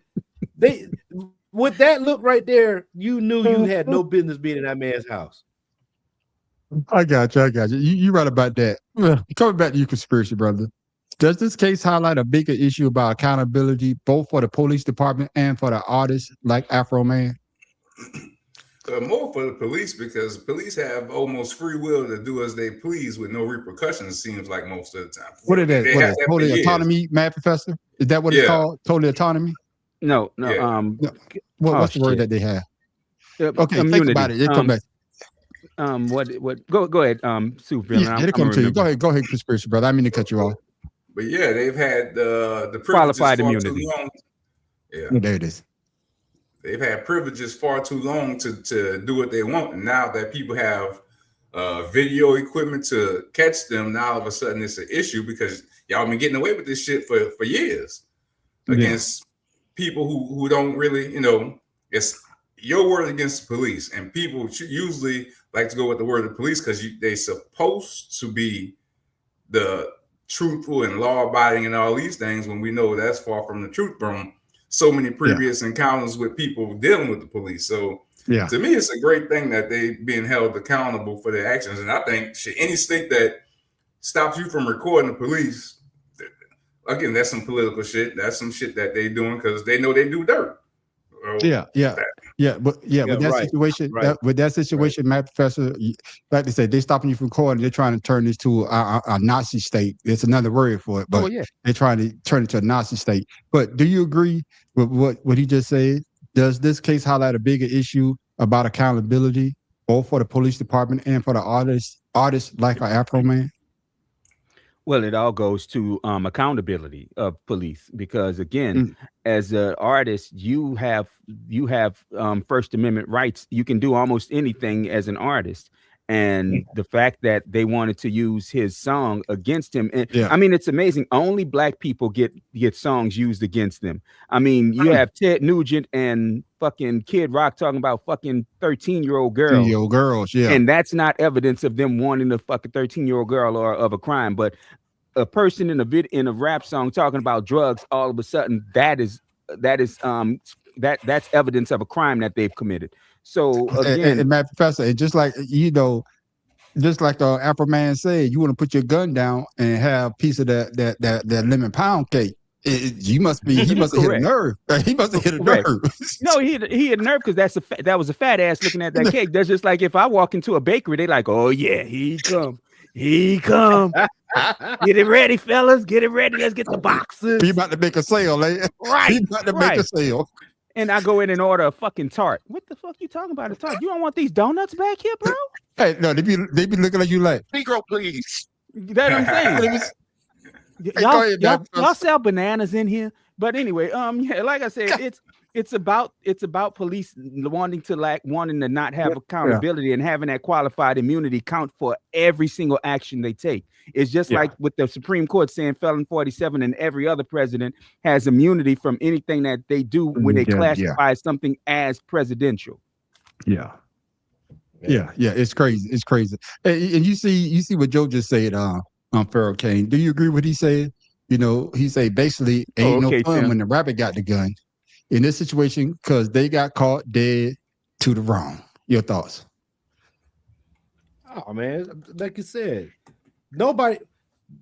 With that look right there, you knew you had no business being in that man's house.
I got you. You're right about that. Well, coming back to you, Conspiracy Brother. Does this case highlight a bigger issue about accountability, both for the police department and for the artists like Afro Man?
More for the police, because police have almost free will to do as they please with no repercussions, it seems like, most of the time.
What is that? Totally autonomy, Mad Professor? Is that what it's called? Totally autonomy?
No.
What's the word that they have? Okay, immunity. Think about it. They come back.
What? Go ahead. Super.
It'll come to you. Go ahead, Conspiracy Brother. I mean to cut you off.
But yeah, they've had the
qualified immunity.
Yeah,
there it is.
They've had privileges far too long to do what they want, and now that people have video equipment to catch them, now all of a sudden it's an issue, because y'all been getting away with this shit for years against people who don't really, it's your word against the police, and people usually like to go with the word of the police because they supposed to be the truthful and law-abiding and all these things, when we know that's far from the truth from so many previous encounters with people dealing with the police. So to me, it's a great thing that they being held accountable for their actions. And I think any state that stops you from recording the police, again, that's some political shit. That's some shit that they doing because they know they do dirt.
But that situation, Matt Professor, like they say, they're stopping you from recording. They're trying to turn this to a Nazi state. It's another word for it, but they're trying to turn it to a Nazi state. But do you agree with what he just said? Does this case highlight a bigger issue about accountability, both for the police department and for the artists like our Afro Man?
Well, it all goes to accountability of police, because again, as an artist, you have First Amendment rights. You can do almost anything as an artist. And the fact that they wanted to use his song against him, and I mean, it's amazing. Only black people get songs used against them. I mean, you have Ted Nugent and fucking Kid Rock talking about fucking 13-year-old girls. And that's not evidence of them wanting a fucking 13-year-old girl or of a crime. But a person in a rap song talking about drugs, all of a sudden that's evidence of a crime that they've committed. So again,
and Matt Professor, it's just like the Afro Man said, you want to put your gun down and have a piece of that lemon pound cake. He must have hit a nerve. He must have hit a nerve.
No, he hit a nerve because that was a fat ass looking at that cake. That's just like if I walk into a bakery, they like, oh yeah, he come. Get it ready, fellas. Get it ready. Let's get the boxes.
He about to make a sale, eh?
Right.
He about to make a sale.
And I go in and order a fucking tart. What the fuck you talking about a tart? You don't want these donuts back here, bro?
Hey, no, they be looking at you like, Negro, please.
That's what I'm saying. Y'all sell bananas in here. But anyway, like I said, it's about police wanting to not have accountability and having that qualified immunity count for every single action they take. It's just like with the Supreme Court saying Felon 47 and every other president has immunity from anything that they do when they classify something as presidential.
Yeah, it's crazy. It's crazy. And you see what Joe just said on Pharaoh Kane. Do you agree with what he said? He said basically ain't no fun when the rabbit got the gun in this situation because they got caught dead to the wrong. Your thoughts?
Oh man, like you said,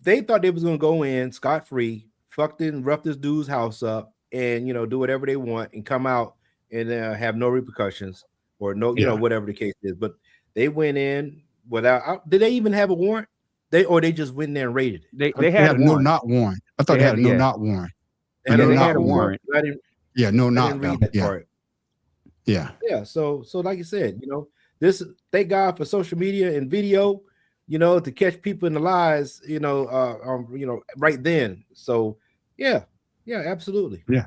they thought they was gonna go in scot-free, fucked and rough this dude's house up, and do whatever they want and come out and have no repercussions or whatever the case is. But they went in without. Did they even have a warrant? They just went in there and raided
it. They had a
no not warrant. I thought they had a no not warrant.
They had a warrant.
No not
read that part. Yeah. So like you said, this. Thank God for social media and video. To catch people in the lies. Right then. So yeah, absolutely.
Yeah.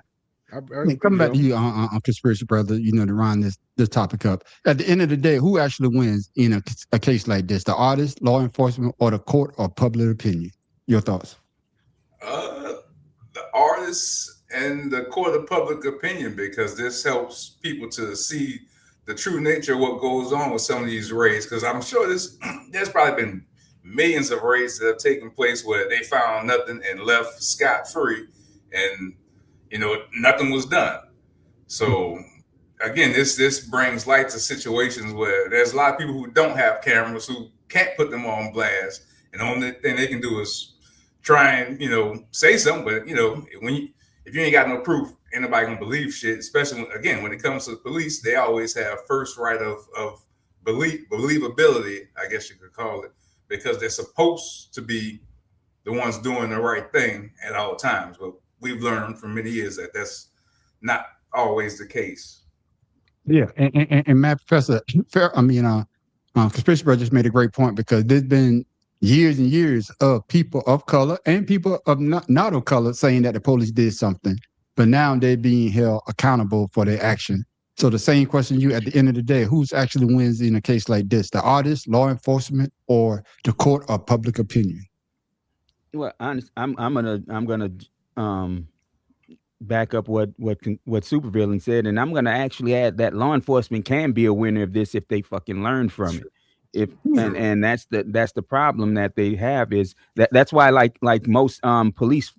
Coming back to you on Conspiracy Brother, to round this topic up. At the end of the day, who actually wins in a case like this? The artist, law enforcement, or the court or public opinion? Your thoughts?
The artists and the court of public opinion, because this helps people to see the true nature of what goes on with some of these raids. Because I'm sure there's probably been millions of raids that have taken place where they found nothing and left scot-free, and nothing was done. So again, this brings light to situations where there's a lot of people who don't have cameras, who can't put them on blast, and the only thing they can do is try and say something. But if you ain't got no proof, ain't nobody gonna believe shit. Especially when it comes to the police, they always have first right of believability, I guess you could call it, because they're supposed to be the ones doing the right thing at all times. But we've learned for many years that that's not always the case.
Yeah, and Matt Professor, Conspiracy Brother just made a great point, because there's been years and years of people of color and people of not of color saying that the police did something, but now they're being held accountable for their action. So the same question at the end of the day, who's actually wins in a case like this? The artist, law enforcement, or the court of public opinion?
Well, I'm gonna back up what Supervillain said, and I'm going to actually add that law enforcement can be a winner of this if they fucking learn from it. If and that's the problem that they have is that's why like most police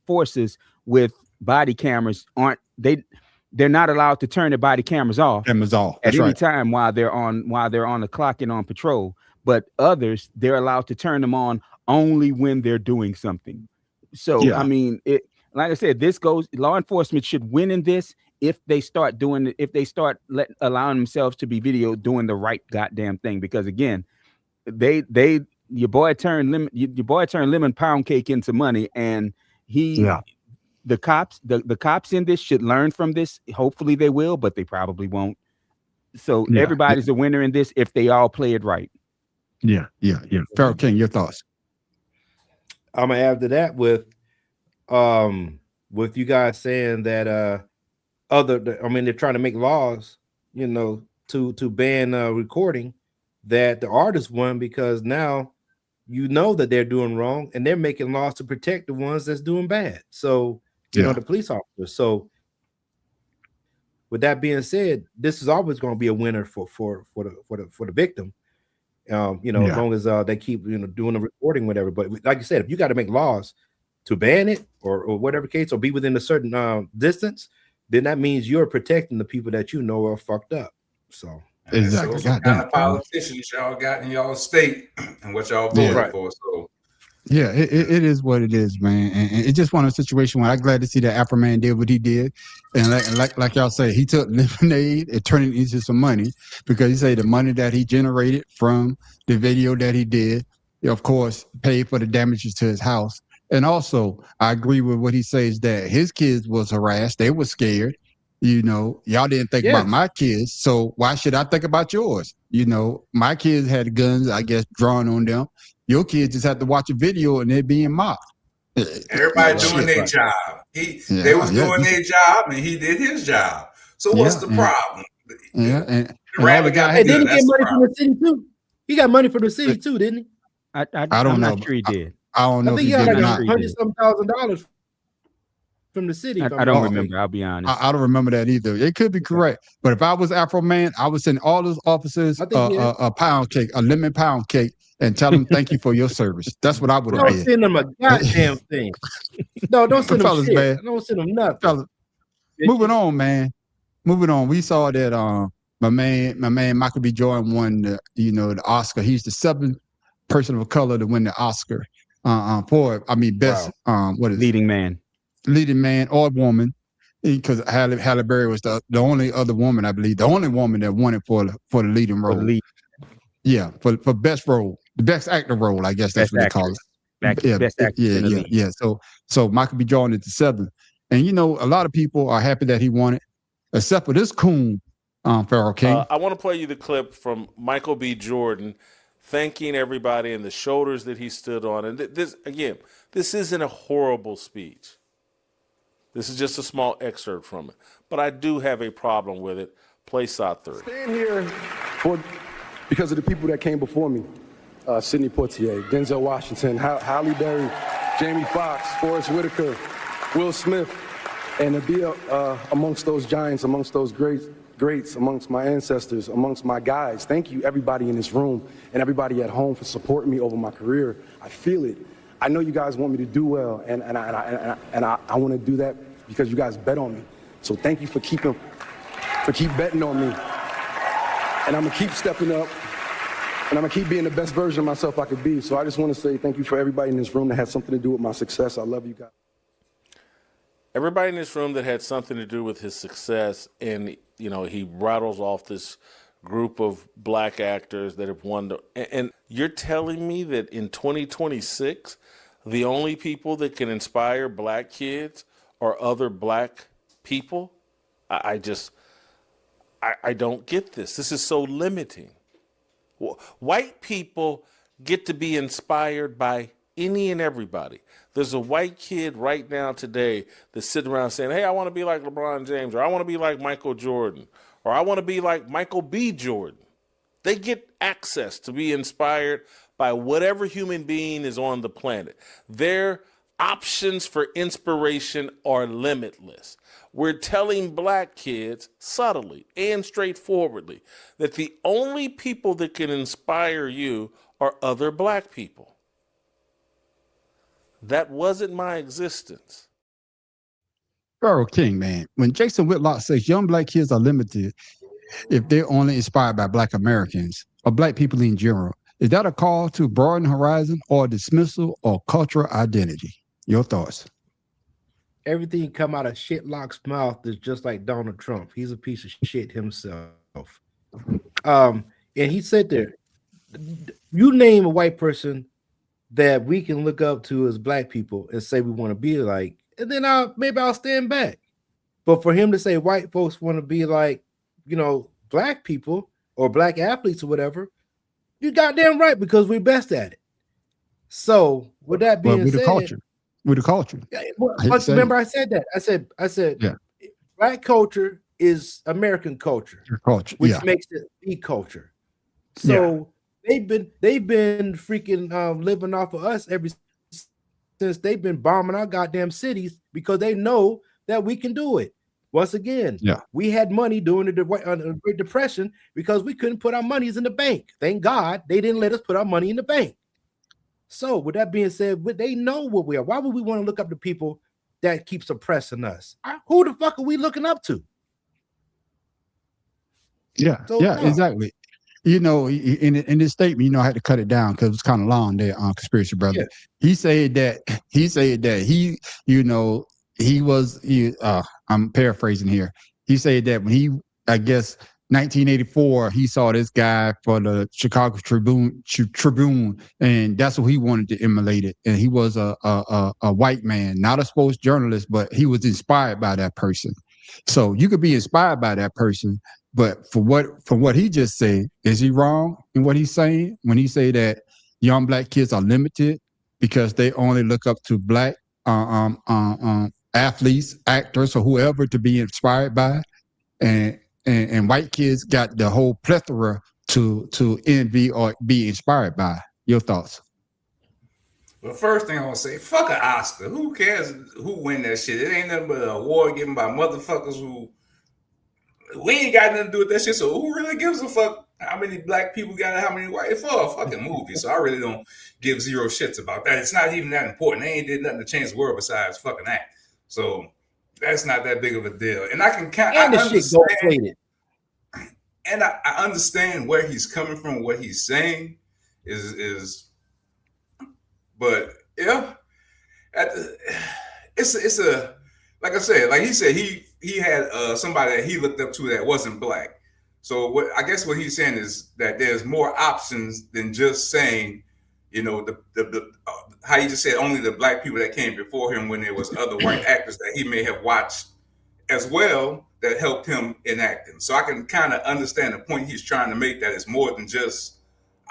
forces with body cameras they're not allowed to turn their body cameras off at any time while they're on the clock and on patrol. But others, they're allowed to turn them on only when they're doing something. So I mean, like I said, law enforcement should win in this if they start allowing themselves to be videoed doing the right goddamn thing. Because again, your boy turned lemon pound cake into money, and the cops in this should learn from this. Hopefully they will, but they probably won't. So everybody's a winner in this if they all play it right.
Yeah. Pharaoh King, your thoughts?
I'm gonna add to that with you guys saying that they're trying to make laws, to ban recording, that the artists won because now that they're doing wrong and they're making laws to protect the ones that's doing bad. So the police officers. So with that being said, this is always going to be a winner for the victim. As long as they keep doing the recording, whatever. But like you said, if you got to make laws to ban it or whatever case, or be within a certain distance, then that means you're protecting the people that are fucked up. So
exactly.
So what kind of politicians y'all got in y'all state and what y'all voted for. So
yeah, it is what it is, man. And it's just one of those situations where I'm glad to see that Afro man did what he did. And like y'all say, he took lemonade and turned it into some money, because he said the money that he generated from the video that he did, of course, paid for the damages to his house. And also, I agree with what he says that his kids was harassed. They were scared. Y'all didn't think about my kids, so why should I think about yours? My kids had guns, I guess, drawn on them. Your kids just have to watch a video and they're being mocked.
Everybody doing their job. They was doing their job and he did his job. So what's the problem?
And
rapper got
didn't he get money from the city too? He got money from the city too, didn't he?
I don't know.
I'm not sure he did.
I don't know.
I think he got like $100,000 from the city.
I don't remember. I'll be honest.
I don't remember that either. It could be correct, but if I was Afro man, I would send all those officers a pound cake, a lemon pound cake, and tell them thank you for your service. That's what I would have did.
Don't send them a goddamn thing. No, don't send them
Fellas,
shit.
man.
Don't send them nothing.
Fellas, moving on, man. Moving on. We saw that my man Michael B. Jordan won the Oscar. He's the 7th person of color to win the Oscar for best
leading man
or woman, because Halle Berry was the only other woman, I believe, the only woman that won it for the leading role. For best role, the best actor role, I guess that's what they call it.
Best actor.
So Michael B. Jordan is the 7th, and a lot of people are happy that he won it, except for this coon, Pharaoh King.
I want to play you the clip from Michael B. Jordan thanking everybody and the shoulders that he stood on. And this isn't a horrible speech. This is just a small excerpt from it. But I do have a problem with it. Play side 3.
Stand here because of the people that came before me. Sidney Poitier, Denzel Washington, Halle Berry, Jamie Foxx, Forrest Whitaker, Will Smith, and to be amongst those giants, amongst those greats, amongst my ancestors, amongst my guys. Thank you, everybody in this room and everybody at home, for supporting me over my career. I feel it. I know you guys want me to do well, and I want to do that because you guys bet on me. So thank you for keep betting on me. And I'm gonna keep stepping up, and I'm gonna keep being the best version of myself I could be. So I just want to say thank you for everybody in this room that had something to do with my success. I love you guys.
Everybody in this room that had something to do with his success, and he rattles off this group of black actors that have won. And you're telling me that in 2026, the only people that can inspire black kids are other black people? I don't get this. This is so limiting. White people get to be inspired by any and everybody. There's a white kid right now today that's sitting around saying, hey, I want to be like LeBron James, or I want to be like Michael Jordan, or I want to be like Michael B. Jordan. They get access to be inspired by whatever human being is on the planet. They're options for inspiration are limitless. We're telling black kids subtly and straightforwardly that the only people that can inspire you are other black people. That wasn't my existence.
Pharaoh King, man, when Jason Whitlock says young black kids are limited if they're only inspired by black Americans or black people in general, is that a call to broaden horizon or dismissal or cultural identity? Your thoughts?
Everything come out of Shitlock's mouth is just like Donald Trump. He's a piece of shit himself. And he said there, you name a white person that we can look up to as black people and say we want to be like, and then maybe I'll stand back. But for him to say white folks want to be like, black people or black athletes or whatever, you goddamn right, because we're best at it. So with that being said,
with the culture.
Remember I said that. I said
yeah.
Black culture is American culture, which makes it the culture. So they've been freaking living off of us ever since they've been bombing our goddamn cities because they know that we can do it. Once again, we had money during the Great Depression because we couldn't put our monies in the bank. Thank God they didn't let us put our money in the bank. So with that being said, they know what we are. Why would we want to look up to people that keep suppressing us? Who the fuck are we looking up to?
Yeah, exactly. In this statement, I had to cut it down because it was kind of long there on Conspiracy Brother. Yeah. He said that I'm paraphrasing here. He said that when I guess 1984, he saw this guy for the Chicago Tribune, and that's what he wanted to emulate it. And he was a white man, not a sports journalist, but he was inspired by that person. So you could be inspired by that person, but from what he just said, is he wrong in what he's saying when he say that young black kids are limited because they only look up to black athletes, actors, or whoever to be inspired by, and white kids got the whole plethora to envy or be inspired by? Your thoughts?
Well, first thing I want to say, fuck an Oscar. Who cares who win that shit? It ain't nothing but an award given by motherfuckers who we ain't got nothing to do with that shit. So who really gives a fuck how many black people got and how many white? It's for a fucking movie. So I really don't give zero shits about that. It's not even that important. They ain't did nothing to change the world besides fucking act. So that's not that big of a deal. And I can count. I understand. And I understand where he's coming from. What he's saying is, but yeah, it's a like I said, like he said, he had somebody that he looked up to that wasn't black. So what I guess what he's saying is that there's more options than just saying, the how you just said only the black people that came before him when there was other white actors that he may have watched as well that helped him in acting. So I can kind of understand the point he's trying to make, that it's more than just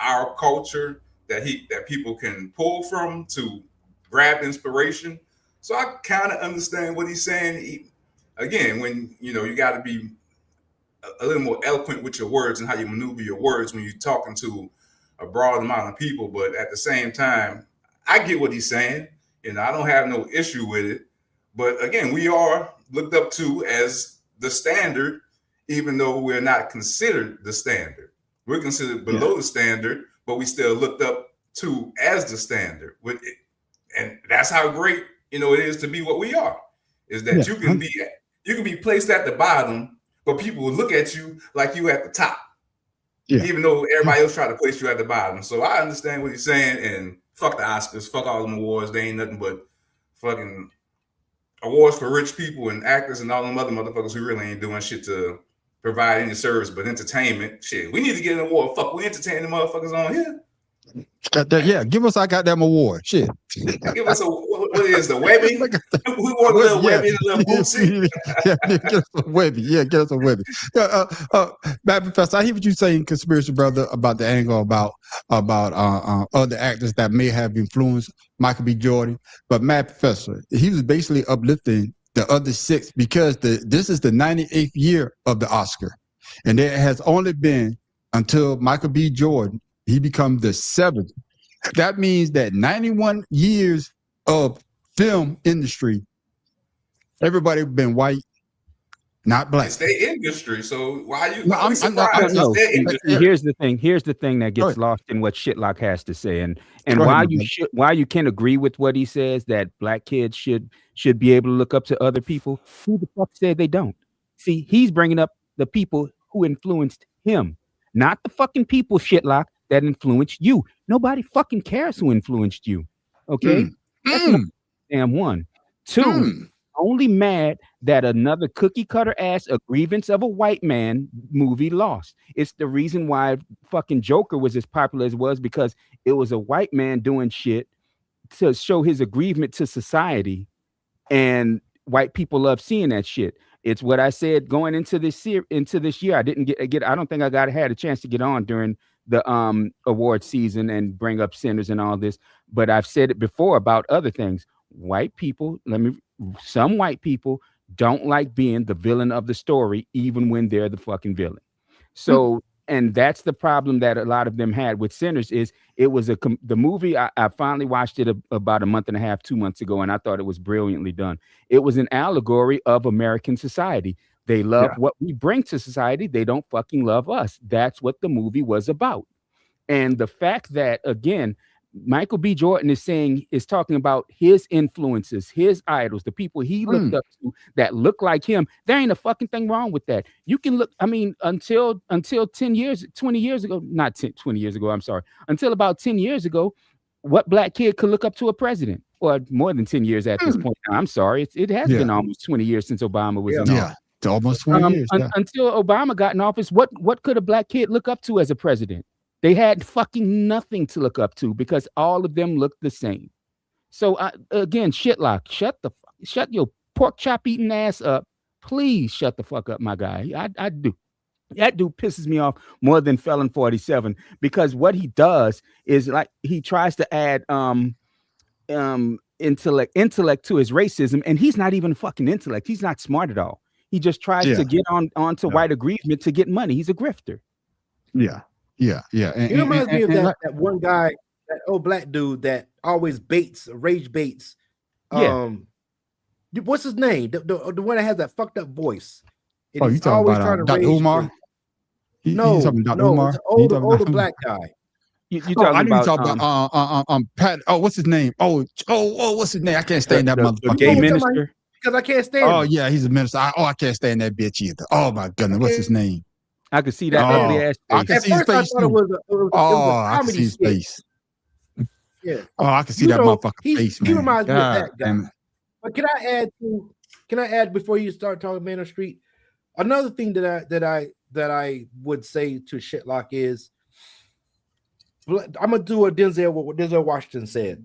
our culture that people can pull from to grab inspiration. So I kind of understand what he's saying. Again, when you got to be a little more eloquent with your words and how you maneuver your words when you're talking to a broad amount of people. But at the same time, I get what he's saying. I don't have no issue with it. But again, we are looked up to as the standard, even though we're not considered the standard. We're considered below the standard, but we still looked up to as the standard. And that's how great it is to be what we are. Is that you can be placed at the bottom, but people will look at you like you at the top, even though everybody else try to place you at the bottom. So I understand what he's saying, and fuck the Oscars, fuck all them awards. They ain't nothing but fucking awards for rich people and actors and all them other motherfuckers who really ain't doing shit to provide any service but entertainment. Shit, we need to get an award. Fuck, we entertain the motherfuckers on here.
Give us I got them award. Shit.
Give us what is the Webby? We want a little Webby and a little Bootsy.
Get us a Webby. Yeah, get us a Webby. Matt Professor, I hear what you saying, Conspiracy Brother, about the angle about other actors that may have influenced Michael B. Jordan. But Matt Professor, he was basically uplifting the other six because this is the 98th year of the Oscar. And there has only been until Michael B. Jordan, he become the 7th. That means that 91 years of film industry, everybody been white, not black.
It's their industry, so why you?
No, I'm
surprised?
No,
It's their industry.
here's the thing. Here's the thing that
Go
gets
ahead.
lost in what Shitlock has to say, and
Go ahead,
why
my
you
brother.
why you can agree with what he says that black kids should be able to look up to other people. Who the fuck said they don't? See, he's bringing up the people who influenced him, not the fucking people, Shitlock, that influenced you. Nobody fucking cares who influenced you. Okay, that's not damn one. Two, only mad that another cookie cutter ass A Grievance of a White Man movie lost. It's the reason why fucking Joker was as popular as it was, because it was a white man doing shit to show his aggrievement to society, and white people love seeing that shit. It's what I said going into this year. I didn't get. I don't think I had a chance to get on during the award season and bring up Sinners and all this, but I've said it before about other things. White people, some white people don't like being the villain of the story, even when they're the fucking villain. So, and that's the problem that a lot of them had with Sinners. Is it was the movie. I finally watched it about a month and a half, 2 months ago, and I thought it was brilliantly done. It was an allegory of American society. They love what we bring to society. They don't fucking love us. That's what the movie was about. And the fact that, again, Michael B. Jordan is talking about his influences, his idols, the people he looked up to that look like him. There ain't a fucking thing wrong with that. You can look, I mean, until 20 years ago, not 20 years ago, I'm sorry, until about 10 years ago, what black kid could look up to a president? Or more than 10 years at this point. I'm sorry. It has been almost 20 years since Obama was in office.
It's almost 20 years.
Until Obama got in office, what could a black kid look up to as a president? They had fucking nothing to look up to because all of them looked the same. So again, Shitlock, shut your pork chop eating ass up. Please shut the fuck up, my guy. I do. That dude pisses me off more than Felon 47, because what he does is like he tries to add intellect to his racism, and he's not even fucking intellect. He's not smart at all. He just tries to get onto white aggrievement to get money. He's a grifter.
Yeah. And,
it reminds me of that one guy, that old black dude that always rage baits. What's his name? The one that has that fucked up voice.
And you talking about Dr. Umar?
No,
Umar?
Older black guy.
You talking
about Pat? Oh, what's his name? What's his name? I can't stand that motherfucker.
Gay minister.
Because I can't stand him.
Oh yeah, he's a minister. I can't stand that bitch either. Oh my goodness, what's his name?
I could see that ugly ass face.
I can see his face too. I can see his face.
Yeah.
Oh, I can see that motherfucking face, man.
He reminds me of that guy. But can I add before you start talking Man on Street? Another thing that I would say to Shitlock is, I'm gonna do what Denzel Washington said.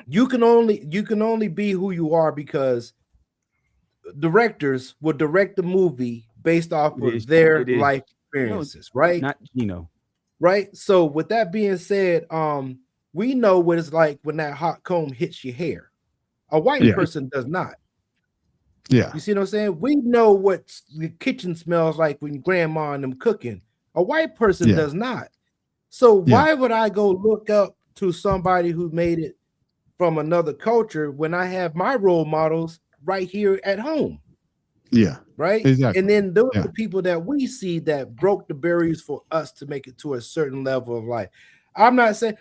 You can only be who you are because directors will direct the movie based off of their life experiences, right?
Not
right. So with that being said, we know what it's like when that hot comb hits your hair. A white person does not.
Yeah.
You see what I'm saying? We know what the kitchen smells like when grandma and them cooking. A white person does not. So why would I go look up to somebody who made it from another culture when I have my role models right here at home?
Yeah.
Right.
Exactly.
And then those are the people that we see that broke the barriers for us to make it to a certain level of life. I'm not saying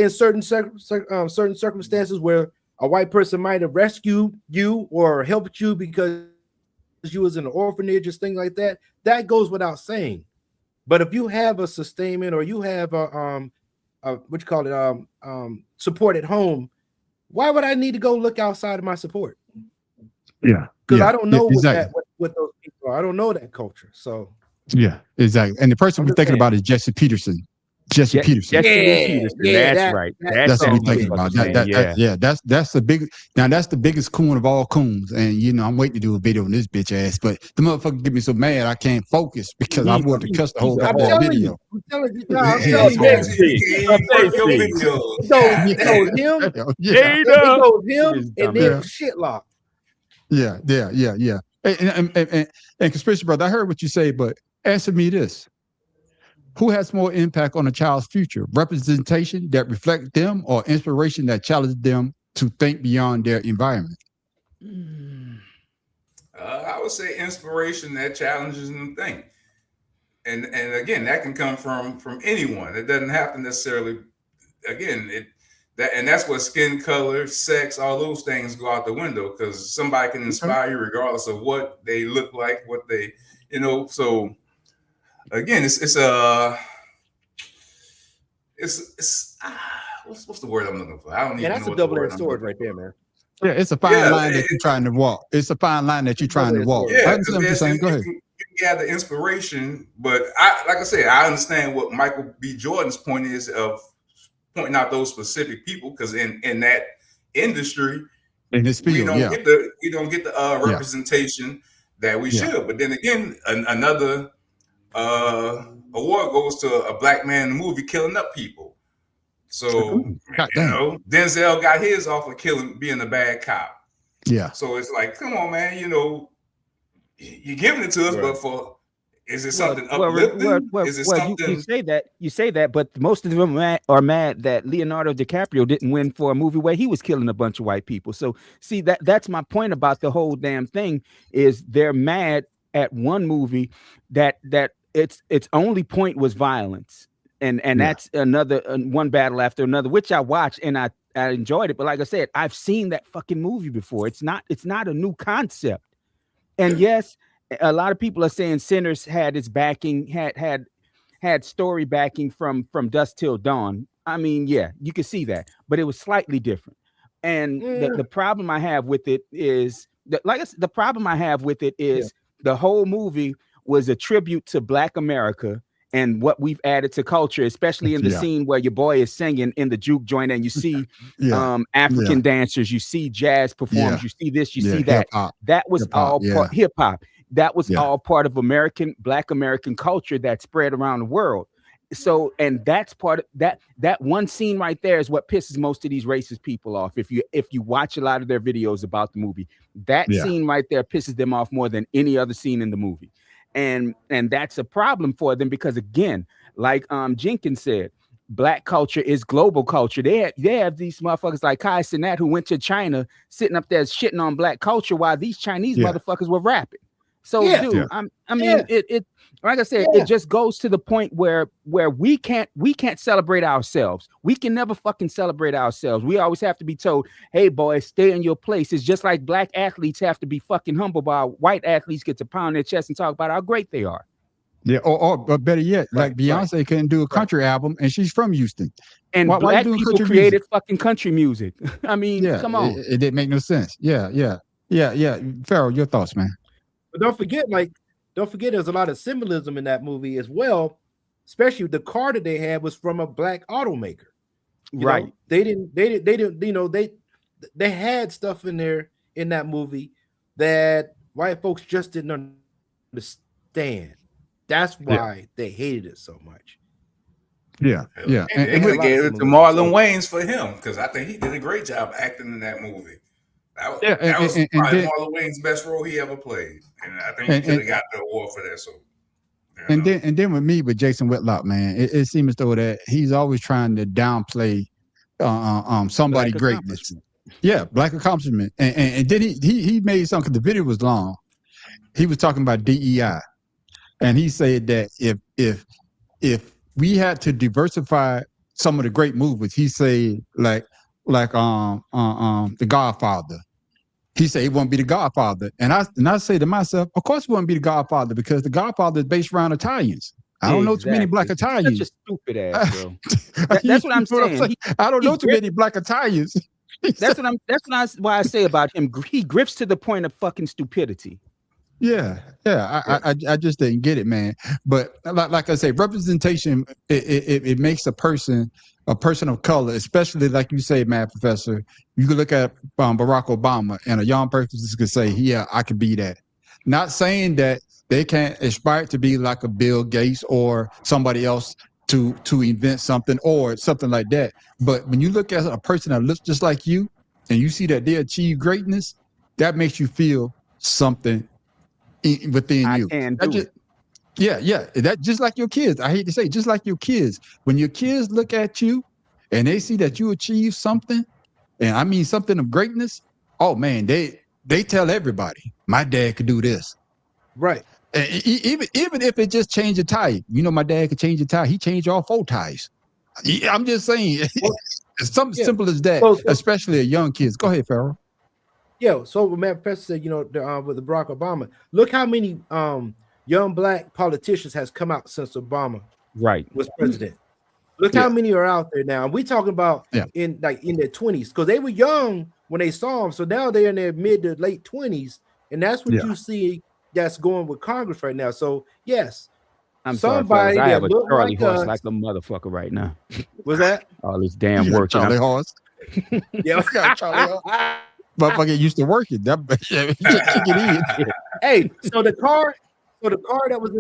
certain circumstances where a white person might have rescued you or helped you because you was in an orphanage or things like that. That goes without saying. But if you have a sustainment or you have a support at home, why would I need to go look outside of my support?
Yeah.
Because I don't know what those people are. I don't know that culture. So
yeah, exactly. And the person we're thinking about is Jesse Peterson. Jesse Peterson.
That's right.
That's what we're thinking about. That's the big. Now that's the biggest coon of all coons. And I'm waiting to do a video on this bitch ass, but the motherfucker get me so mad I can't focus because I want to cuss the whole goddamn video.
I'm telling you. It goes him and then Shitlock.
Yeah. And Conspiracy Brother, I heard what you say, but answer me this. Who has more impact on a child's future? Representation that reflect them or inspiration that challenges them to think beyond their environment?
I would say inspiration that challenges them to think. And again, that can come from anyone. It doesn't have to necessarily, again, that's what skin color, sex, all those things go out the window, because somebody can inspire you regardless of what they look like, what they, so again, it's what's the word I'm looking for? I don't even know.
That's a double-edged sword right there, man.
Yeah, it's a fine line that you're trying to walk. It's a fine line that you're trying to walk.
Yeah,
I understand what you're saying. Go ahead.
You gather inspiration, but like I said, I understand what Michael B. Jordan's point is of pointing out those specific people, because in that industry,
in this field,
we don't get the representation that we should. But then again, another award goes to a black man in the movie killing up people. So Denzel got his off of being a bad cop.
Yeah.
So it's like, come on, man, you're giving it to us, but is it something uplifting? Is it something?
You say that, but most of them are mad that Leonardo DiCaprio didn't win for a movie where he was killing a bunch of white people. So see, that's my point about the whole damn thing, is they're mad at one movie that its only point was violence. And that's another one battle after another, which I watched and I enjoyed it. But like I said, I've seen that fucking movie before. It's not a new concept. And yes, a lot of people are saying Sinners had its backing, had story backing from Dusk Till Dawn. I mean, yeah, you can see that, but it was slightly different. And the problem I have with it is the whole movie was a tribute to Black America and what we've added to culture, especially in the scene where your boy is singing in the juke joint, and you see African dancers, you see jazz performers, you see this, you see that. That was all part hip hop. That was all part of Black American culture that spread around the world. So, and that's part of that one scene right there is what pisses most of these racist people off. If you watch a lot of their videos about the movie, that scene right there pisses them off more than any other scene in the movie. And that's a problem for them, because again, like Jenkins said, Black culture is global culture. They have these motherfuckers like Kai Cenat who went to China sitting up there shitting on Black culture while these Chinese motherfuckers were rapping. So, dude, I mean, it like I said, it just goes to the point where we can't celebrate ourselves. We can never fucking celebrate ourselves. We always have to be told, "Hey, boys, stay in your place." It's just like Black athletes have to be fucking humble while white athletes get to pound their chest and talk about how great they are.
Yeah, or better yet, like Beyonce couldn't do a country album, and she's from Houston.
And Black people created fucking country music. I mean, come on,
it didn't make no sense. Yeah. Pharaoh, your thoughts, man?
But don't forget, there's a lot of symbolism in that movie as well. Especially the car that they had was from a Black automaker.
Right.
They didn't, they had stuff in there in that movie that white folks just didn't understand. That's why they hated it so much.
Yeah.
And they could have gave it to Marlon Wayans for him, because I think he did a great job acting in that movie. That was probably Marlon Wayans' best role he ever played, and I think he could have got the award for that. So,
then with Jason Whitlock, man, it seems as though that he's always trying to downplay somebody's greatness. Yeah, Black accomplishment, and then he made something. The video was long. He was talking about DEI, and he said that if we had to diversify some of the great movies, he said like The Godfather. He said it won't be The Godfather. And I say to myself, of course it won't be The Godfather, because The Godfather is based around Italians. I don't know too many Black Italians.
Such a stupid ass, bro. That's what I'm saying.
I don't know too many Black Italians.
Why I say about him. He grifts to the point of fucking stupidity.
Yeah. I just didn't get it, man. But like I say, representation, it makes a person of color, especially like you say, man, Professor. You can look at Barack Obama, and a young person could say, "Yeah, I could be that." Not saying that they can't aspire to be like a Bill Gates or somebody else to invent something or something like that. But when you look at a person that looks just like you, and you see that they achieve greatness, that makes you feel something within you. That just like your kids. I hate to say, just like your kids. When your kids look at you and they see that you achieve something, and I mean something of greatness, oh man, they tell everybody, my dad could do this.
Right.
And even if it just changed a tire, my dad could change a tire. He changed all 4 tires. I'm just saying, it's something simple as that, especially at young kids. Go ahead, Farrell.
Yeah. So Matt Professor said, with the Barack Obama, look how many young black politicians has come out since Obama was president. Look how many are out there now. And we talking about in their 20s, because they were young when they saw him. So now they're in their mid to late 20s, and that's what you see that's going with Congress right now. So yes,
I'm
somebody
sorry, I have a
look
Charlie
like
horse
us.
like a motherfucker right now.
Was that
all this damn work?
Charlie horse.
Yeah,
got Charlie horse. Motherfucker used to work it. That kick it in.
Hey, so the car that was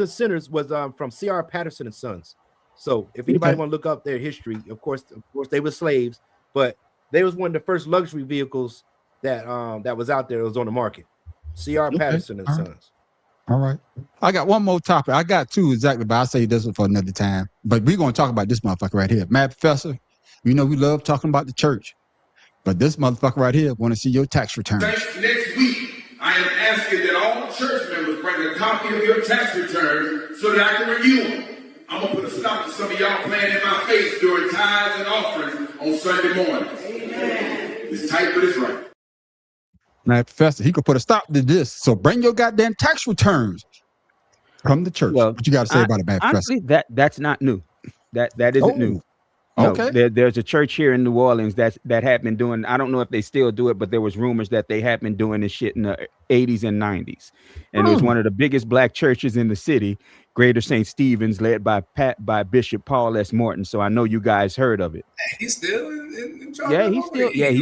in Sinners, was from C.R. Patterson and Sons. So if anybody want to look up their history, of course they were slaves, but they was one of the first luxury vehicles that was out there. It was on the market. C.R. Patterson and Sons.
All right. I got one more topic. I got 2 exactly, but I'll say this one for another time. But we're going to talk about this motherfucker right here. Mad Professor, we love talking about the church. But this motherfucker right here want to see your tax returns.
Next week, I am asking that all church members bring a copy of your tax returns so that I can review them. I'm going to put a stop to some of y'all playing in my face during tithes and offerings on Sunday morning. Amen. It's tight, but it's right.
Now, Professor, he could put a stop to this. So bring your goddamn tax returns from the church.
Well,
what you got to say about it, man,
honestly,
Professor?
that's not new. That isn't new. No, there's a church here in New Orleans that had been doing. I don't know if they still do it, but there was rumors that they had been doing this shit in the 80s and 90s, and it was one of the biggest black churches in the city, Greater St. Stephen's, led by Bishop Paul S. Morton. So I know you guys heard of it.
He's still in charge.
Yeah, he's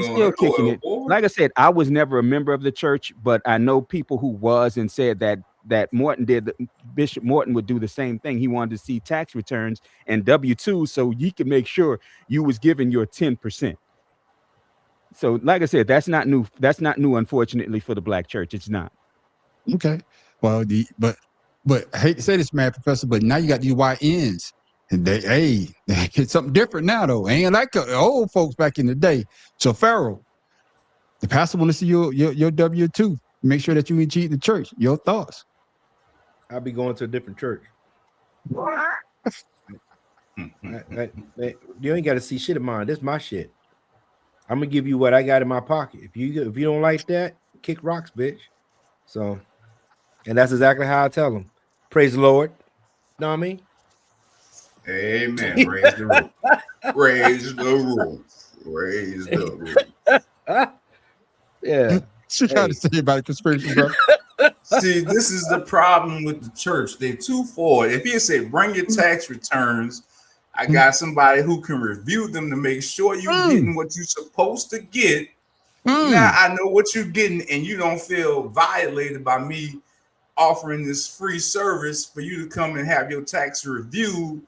still kicking it. Like I said, I was never a member of the church, but I know people who was and said that Bishop Morton would do the same thing. He wanted to see tax returns and W-2 so you could make sure you was giving your 10%. So like I said, that's not new. That's not new, unfortunately, for the black church. It's not.
Okay. Well, but I hate to say this, man, Professor, but now you got these YNs. And it's something different now, though. Ain't like the old folks back in the day. So Pharaoh, the pastor want to see your W-2. Make sure that you ain't cheating the church. Your thoughts?
I'll be going to a different church. You ain't got to see shit of mine. This is my shit. I'm gonna give you what I got in my pocket. If you don't like that, kick rocks, bitch. So, and that's exactly how I tell them. Praise the Lord. Know what I mean?
Amen. Raise the roof. Raise the roof. Raise the roof.
Yeah.
She got to say about conspiracy, bro.
See, this is the problem with the church. They're too forward. If you say bring your tax returns, I got somebody who can review them to make sure you're getting what you're supposed to get. Now I know what you're getting, and you don't feel violated by me offering this free service for you to come and have your tax reviewed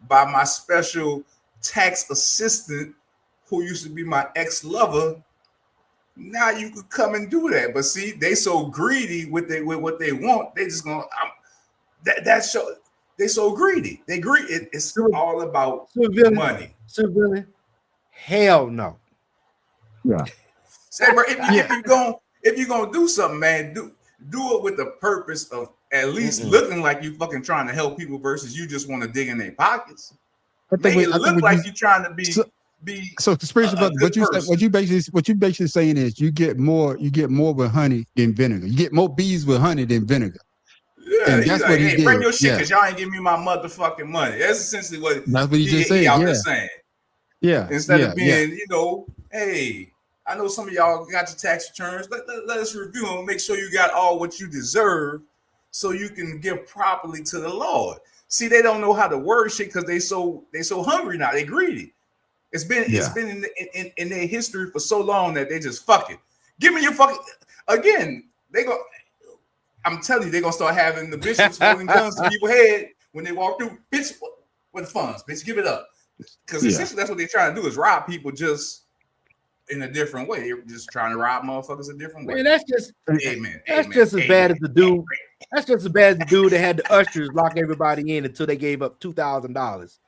by my special tax assistant who used to be my ex-lover. Now you could come and do that, but see, they so greedy with what they want. They just gonna that show. They so greedy. They greedy. It's all about money.
Civilian? Hell no.
Yeah.
Say, bro, if you're gonna do something, man, do it with the purpose of at least looking like you fucking trying to help people versus you just want to dig in their pockets. Make it look like you're trying to be.
So conspiracy about what you basically saying is you get more with honey than vinegar. You get more bees with honey than vinegar.
Yeah,
and that's what he did.
Bring your shit because y'all ain't giving me my motherfucking money. That's essentially what
he just said.
Out there saying.
Yeah.
Instead of being, hey, I know some of y'all got your tax returns. Let us review them, make sure you got all what you deserve, so you can give properly to the Lord. See, they don't know how to word shit because they so hungry now. They greedy. It's been in their history for so long that they just fuck it. Give me your fucking again. I'm telling you, they're gonna start having the bishops holding guns to people's head when they walk through. Bitch, what the funds? Bitch, give it up. Because essentially that's what they're trying to do is rob people just in a different way. They're just trying to rob motherfuckers a different way.
Man, that's just as bad as the dude. That's just as bad as the dude that had the ushers lock everybody in until they gave up $2,000.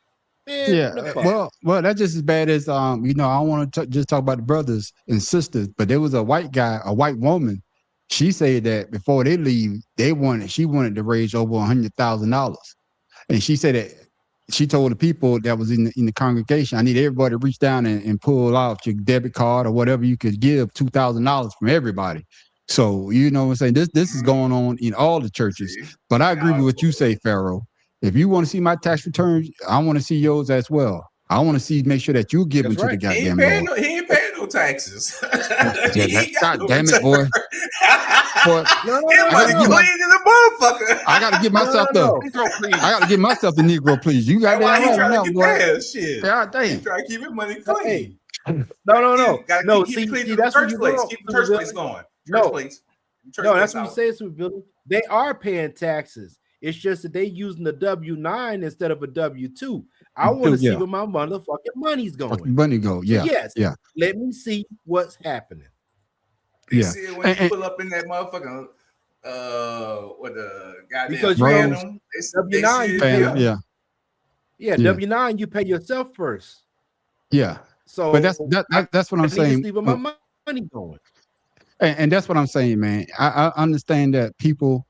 Man,
Yeah,
the fuck.
well, that's just as bad as I don't want to just talk about the brothers and sisters, but there was a white woman. She said that before they leave, she wanted to raise over $100,000, and she said that she told the people that was in the congregation, I need everybody to reach down and pull out your debit card or whatever you could give $2,000 from everybody. So you know what I'm saying. This is going on in all the churches, but I agree with what you say, Pharaoh. If you want to see my tax returns, I want to see yours as well. I want to make sure that you give them to the goddamn Lord.
He ain't paying no taxes.
God damn it, boy.
Boy,
I gotta give myself I gotta give myself the Negro, please. You got that right now, boy.
Shit.
God damn.
He try to keep your money clean.
No.
Gotta keep clean to the church place. Keep the church place going.
That's what you say, Super Billy. They are paying taxes. It's just that they using the W-9 instead of a W-2. I want to see where my motherfucking money's going.
Money go, yeah.
So yes,
yeah.
Let me see what's happening.
You see it when you pull up in that motherfucking what the goddamn
because you know, W-9, W-9, you pay yourself first.
Yeah.
So,
but that's what I'm saying.
See where my money going.
And that's what I'm saying, man. I understand that people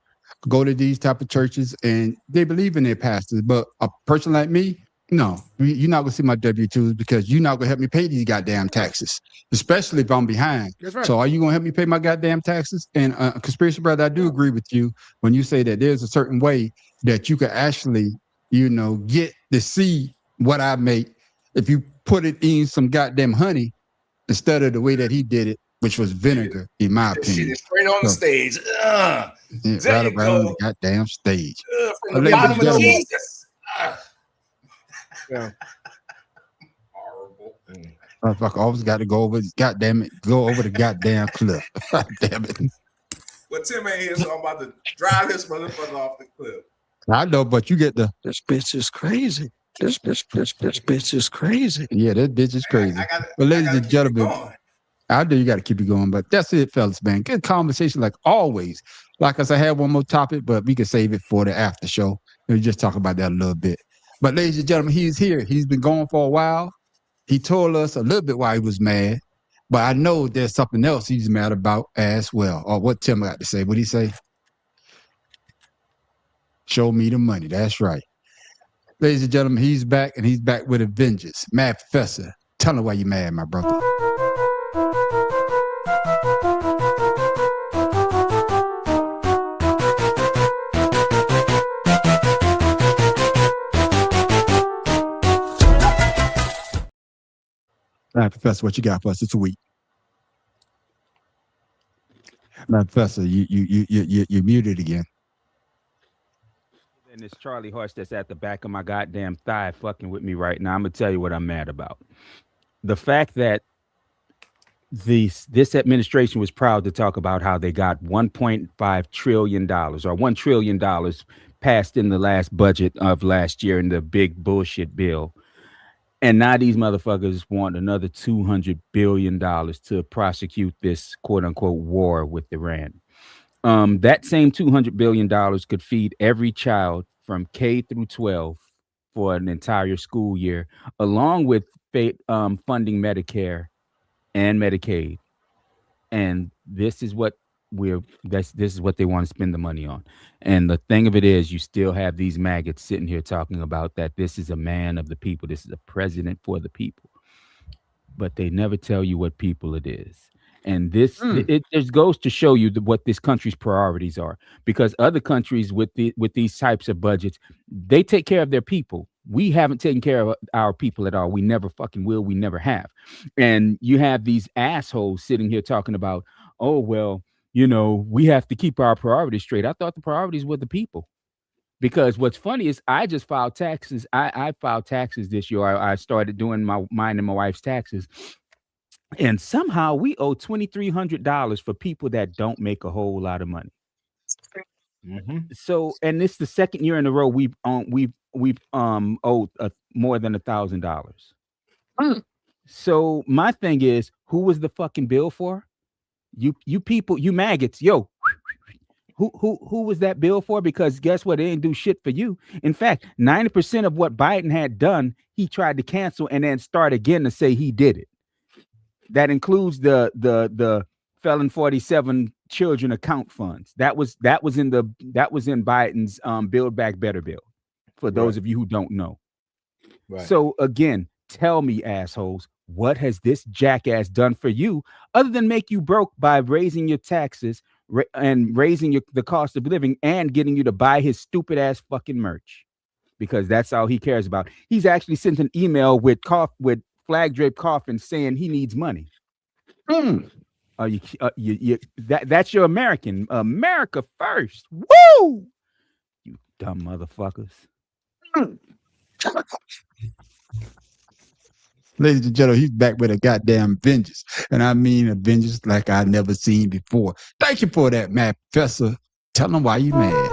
go to these type of churches and they believe in their pastors, but a person like me, no, you're not gonna see my W-2s because you're not gonna help me pay these goddamn taxes, especially if I'm behind.
That's right.
So are you gonna help me pay my goddamn taxes? And conspiracy brother, I do agree with you when you say that there's a certain way that you can actually, get to see what I make if you put it in some goddamn honey instead of the way that he did it, which was vinegar, in my opinion.
Shit is straight on the stage.
Right on the goddamn stage.
From the bottom of Jesus.
Yeah.
Horrible.
Motherfucker always got to go over the goddamn cliff. Damn it.
Well, Tim ain't here, so I'm about to drive this motherfucker off the cliff.
I know, but you get
this bitch is crazy. This bitch is crazy.
Yeah, that bitch is crazy. But ladies and gentlemen, I know you got to keep it going, but that's it, fellas, man. Good conversation like always. Like I said, I have one more topic, but we can save it for the after show. We'll just talk about that a little bit. But ladies and gentlemen, he's here. He's been gone for a while. He told us a little bit why he was mad, but I know there's something else he's mad about as well. Or what Tim got to say. What'd he say? Show me the money. That's right. Ladies and gentlemen, he's back, and he's back with a vengeance. Mad Professor, tell him why you're mad, my brother. All right, Professor, what you got for us this week? Now, Professor, you're muted again.
And it's Charlie Horse that's at the back of my goddamn thigh fucking with me right now. I'm gonna tell you what I'm mad about. The fact that this administration was proud to talk about how they got $1.5 trillion or $1 trillion passed in the last budget of last year in the big bullshit bill. And now these motherfuckers want another $200 billion to prosecute this quote unquote war with Iran. That same $200 billion could feed every child from K through 12 for an entire school year, along with funding Medicare and Medicaid. And this is what this is what they want to spend the money on. And the thing of it is, you still have these maggots sitting here talking about that this is a man of the people, this is a president for the people, but they never tell you what people it is. And this it just goes to show you what this country's priorities are, because other countries with these types of budgets, they take care of their people. We haven't taken care of our people at all. We never fucking will. We never have. And you have these assholes sitting here talking about, oh, well, we have to keep our priorities straight. I thought the priorities were the people. Because what's funny is I just filed taxes. I filed taxes this year. I started doing mine and my wife's taxes. And somehow we owe $2,300 for people that don't make a whole lot of money. Mm-hmm. So, and it's the second year in a row we've owed more than $1,000. So my thing is, who was the fucking bill for? You people, you maggots, yo, Who was that bill for? Because guess what? It didn't do shit for you. In fact, 90% of what Biden had done, he tried to cancel and then start again to say he did it. That includes the felon 47 children account funds. That was in Biden's Build Back Better bill. For those of you who don't know. Right. So again, tell me, assholes, what has this jackass done for you other than make you broke by raising your taxes and raising the cost of living and getting you to buy his stupid ass fucking merch? Because that's all he cares about. He's actually sent an email with flag draped coffin saying he needs money. That's your America first. Woo! You dumb motherfuckers.
Ladies and gentlemen, he's back with a goddamn vengeance. And I mean a vengeance like I've never seen before. Thank you for that, Mad Professor. Tell them why you mad.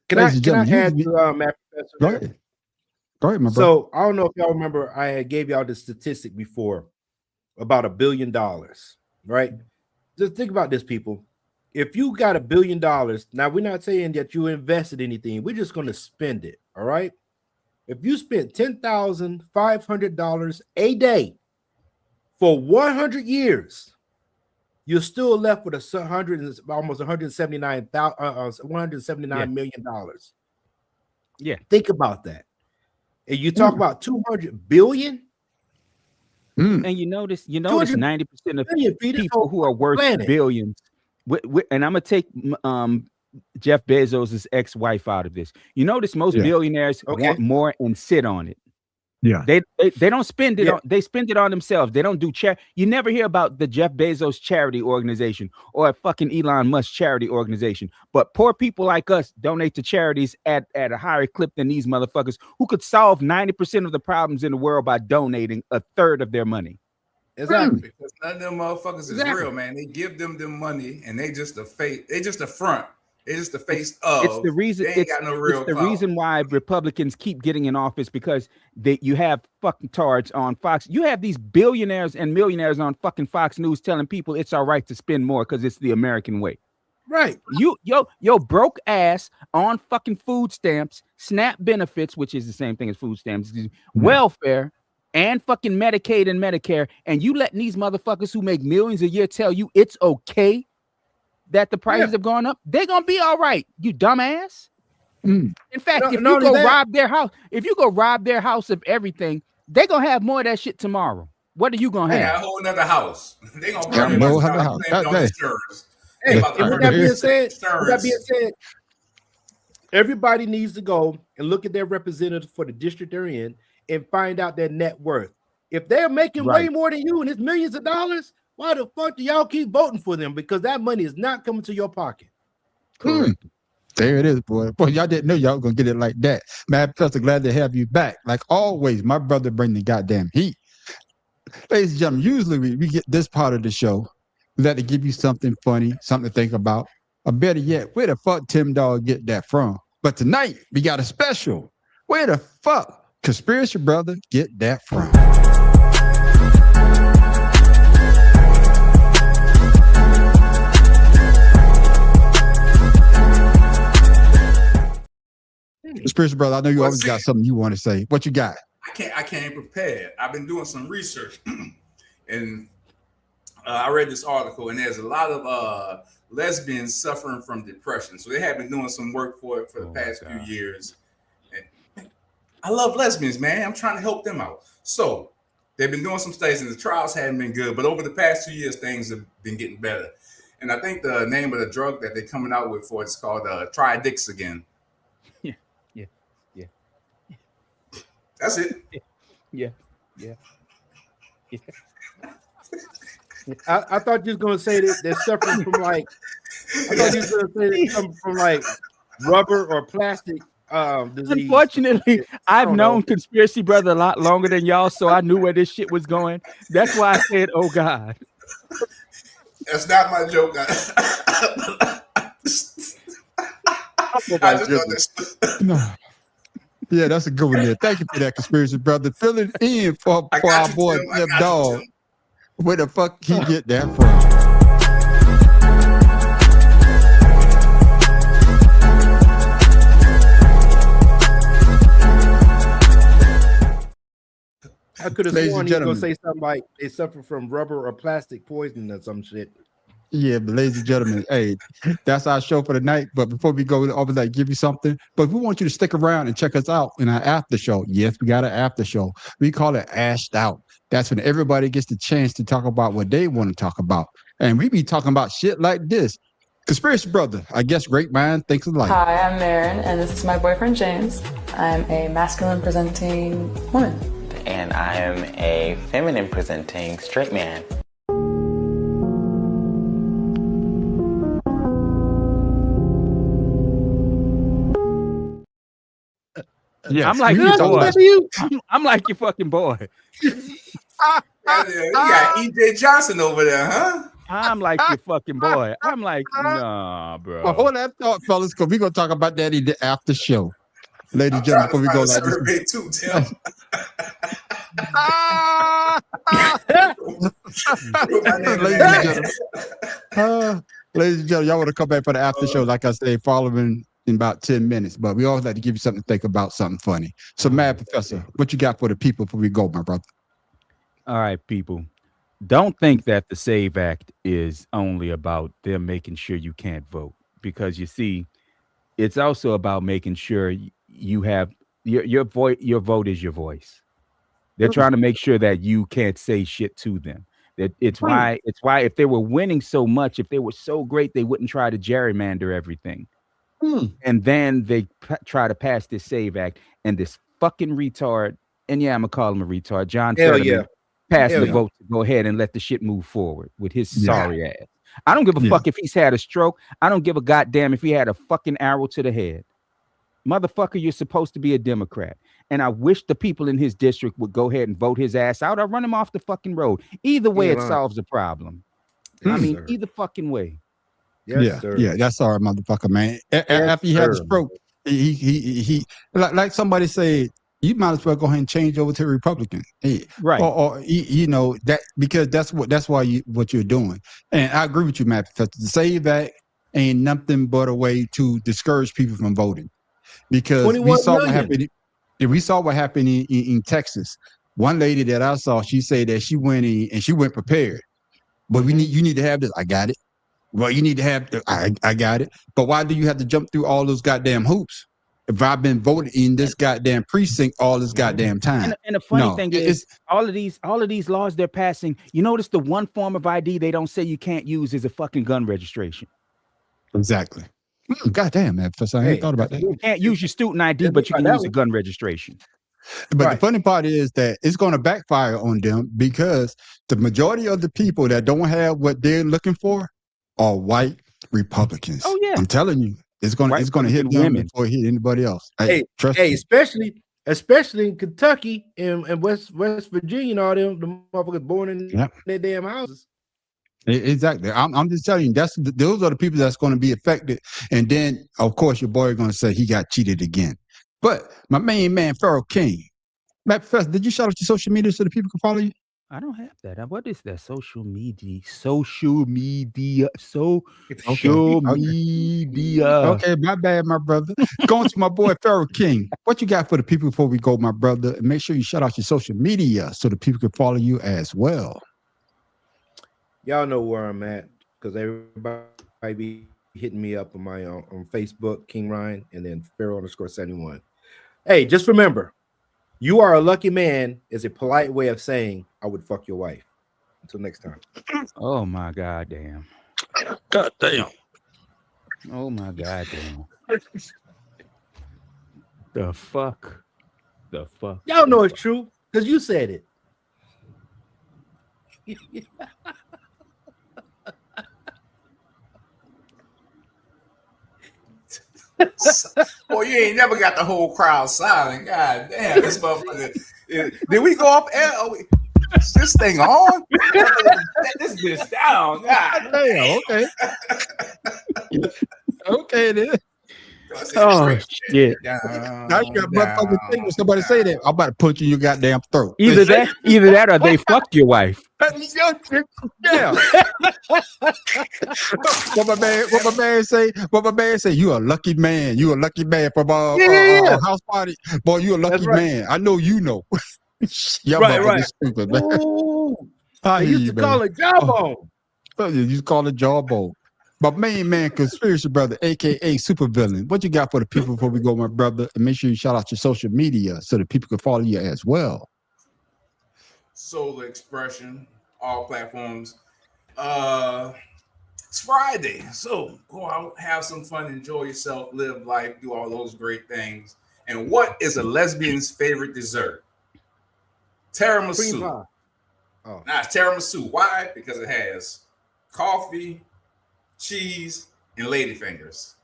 Can I add to Mad Professor?
Go ahead. Go ahead, my brother.
So I don't know if y'all remember, I had gave y'all the statistic before about $1 billion, right? Just think about this, people. If you got $1 billion, now we're not saying that you invested anything. We're just going to spend it, all right? If you spent $10,500 a day for 100 years, you're still left with almost $179 million.
Yeah.
Think about that. And you talk about 200 billion.
And you notice 90% of people who are worth billions. And I'm gonna take Jeff Bezos' ex-wife out of this. You notice most billionaires want more and sit on it.
Yeah,
they don't spend it on, they spend it on themselves. They don't do you never hear about the Jeff Bezos charity organization or a fucking Elon Musk charity organization. But poor people like us donate to charities at a higher clip than these motherfuckers who could solve 90% of the problems in the world by donating a third of their money.
Exactly.
Because none of them motherfuckers is real, man. They give them money and they just a fake, they just a front. It's just the face of.
It's the reason. It's the reason why Republicans keep getting in office, because you have fucking tards on Fox. You have these billionaires and millionaires on fucking Fox News telling people it's all right to spend more because it's the American way.
Right.
Yo broke ass on fucking food stamps, SNAP benefits, which is the same thing as food stamps, welfare, and fucking Medicaid and Medicare, and you letting these motherfuckers who make millions a year tell you it's okay that the prices have gone up, they're gonna be all right, you dumbass. In fact, if you go rob their house of everything, they're gonna have more of that shit tomorrow. What are you gonna have?
A whole nother house. They gonna
burn
a
whole house.
Hey, with that being said, everybody needs to go and look at their representatives for the district they're in and find out their net worth. If they're making way more than you and it's millions of dollars, why the fuck do y'all keep voting for them? Because that money is not coming to your pocket.
Correct. There it is, boy. Boy, y'all didn't know y'all gonna get it like that. Mad Professor, glad to have you back. Like always, my brother bring the goddamn heat. Ladies and gentlemen, usually we get this part of the show. We like to give you something funny, something to think about. Or better yet, where the fuck Tim Dog get that from? But tonight, we got a special. Where the fuck Conspiracy Brother get that from? Conspiracy Brother, I know you always got something you want to say. What you got?
I can't prepare. I've been doing some research, and I read this article, and there's a lot of lesbians suffering from depression. So they have been doing some work for it for the past few years. And I love lesbians, man. I'm trying to help them out. So they've been doing some studies, and the trials haven't been good. But over the past 2 years, things have been getting better. And I think the name of the drug that they're coming out with for it's called Tridixagen. That's it.
Yeah.
I thought you was gonna say that they're suffering from like. I thought you was gonna say they're suffering from like rubber or plastic disease.
Unfortunately, I've known Conspiracy Brother a lot longer than y'all, so I knew where this shit was going. That's why I said, "Oh God."
That's not my joke. I just know this.
No. Yeah, that's a good one there. Thank you for that, conspiracy brother. Fill it in for our boy Flip Dog. Where the fuck he get that from?
I could have sworn he was gonna say something like they suffer from rubber or plastic poisoning or some shit.
Yeah, but ladies and gentlemen, hey, that's our show for the night. But before we go over that, give you something. But we want you to stick around and check us out in our after show. Yes, we got an after show. We call it Ashed Out. That's when everybody gets the chance to talk about what they want to talk about. And we be talking about shit like this. Conspiracy brother, I guess great mind thinks alike.
Hi, I'm Marin, and this is my boyfriend James. I'm a masculine presenting woman.
And I am a feminine presenting straight man.
Yes,
I'm like your boy. I'm like your fucking boy.
You got E.J. Johnson over there, huh?
I'm like your fucking boy. I'm like, nah, bro.
Well, hold that thought, fellas, because we're going to talk about that in the after show. Ladies and gentlemen, before we go like this.
Too, Tim.
Ladies and gentlemen, y'all want to come back for the after show, like I say, following in about 10 minutes. But we always like to give you something to think about, something funny. So, Mad Professor, what you got for the people before we go, my brother?
All right, people. Don't think that the SAVE Act is only about them making sure you can't vote, because you see, it's also about making sure you have your voice. Your vote is your voice. They're trying to make sure that you can't say shit to them. That it's why if they were winning so much, if they were so great, they wouldn't try to gerrymander everything. And then they try to pass this SAVE Act, and this fucking retard, and yeah, I'm gonna call him a retard, John Fetterman, passed the vote to go ahead and let the shit move forward with his sorry ass. I don't give a fuck if he's had a stroke. I don't give a goddamn if he had a fucking arrow to the head. Motherfucker, you're supposed to be a Democrat. And I wish the people in his district would go ahead and vote his ass out or run him off the fucking road. Either way, it solves the problem. I mean, either fucking way.
Yes, sir. Yeah, that's all right, motherfucker, man. After he had a stroke, he like somebody said, you might as well go ahead and change over to Republican,
right?
Or you know that, because that's why what you're doing. And I agree with you, Matt. Because the SAVE Act ain't nothing but a way to discourage people from voting. Because we saw what happened. We saw what happened in Texas. One lady that I saw, she said that she went in and she went prepared. But you need to have this. I got it. Well, you need to have. I got it. But why do you have to jump through all those goddamn hoops? If I've been voted in this goddamn precinct all this goddamn time.
And the funny thing is, all of these laws they're passing, you notice the one form of ID they don't say you can't use is a fucking gun registration.
Exactly. Goddamn, man. I ain't thought about that.
You can't use your student ID, but you can use a gun registration.
But the funny part is that it's going to backfire on them, because the majority of the people that don't have what they're looking for are white Republicans.
Oh yeah,
I'm telling you, it's going to hit them before it hit anybody else.
Hey, especially in Kentucky and West Virginia and all them, the motherfuckers born in their damn houses.
Exactly. I'm just telling you, those are the people that's going to be affected. And then, of course, your boy is going to say he got cheated again. But my main man, Pharaoh King, Matt Professor, did you shout out your social media so the people can follow you?
I don't have that. What is that? Social media. Media.
Okay, my bad, my brother. Going to my boy Pharaoh King. What you got for the people before we go, my brother? And make sure you shout out your social media so the people can follow you as well.
Y'all know where I'm at, because everybody be hitting me up on my on Facebook, King Ryan, and then Pharaoh_71. Hey, just remember, you are a lucky man is a polite way of saying I would fuck your wife. Until next time.
Oh my goddamn.
Goddamn.
Oh my goddamn. The fuck.
Y'all know it's true because you said it.
Boy, you ain't never got the whole crowd silent. God damn, this motherfucker. Did we go off air? Is this thing on? This bitch down. God
damn, okay. Okay, then.
Oh shit!
Now you got motherfucking thing when somebody say that. I'm about to punch you in your goddamn throat.
Either that, or they fucked your wife.
Yeah. What my man say? What my man say? You a lucky man. You a lucky man from house party. Boy, you a lucky man. I know you know. Y'all
right.
Stupid, man.
Ooh,
I
they
hear
used
you,
to call
man.
it jawbone.
Oh, you used to call it jawbone. But main man, conspiracy brother, aka supervillain. What you got for the people before we go, my brother? And make sure you shout out your social media so that people can follow you as well.
Solar Expression, all platforms. It's Friday, so go out, have some fun, enjoy yourself, live life, do all those great things. And what is a lesbian's favorite dessert? Tiramisu.
Oh.
Now it's tiramisu. Why? Because it has coffee, cheese, and ladyfingers.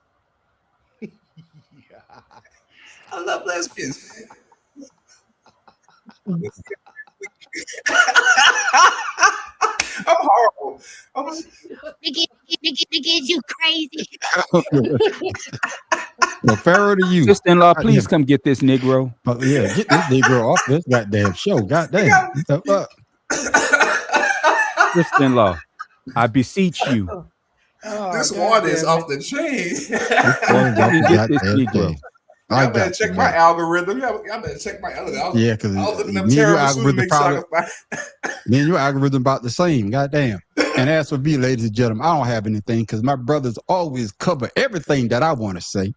I love lesbians. I'm horrible.
Nigga, you crazy.
Well, Pharaoh to you.
Sister-in-law, please come get this Negro.
Yeah, get this Negro off this goddamn show. Goddamn.
Sister-in-law, I beseech you.
This water is off the chain.
Get this Negro.
I better check my algorithm. Y'all better check my algorithm.
Yeah, because
I was looking up
your
tiramisu to make sure I could find.
Me and your algorithm about the same. Goddamn. And as for me, ladies and gentlemen, I don't have anything because my brothers always cover everything that I want to say.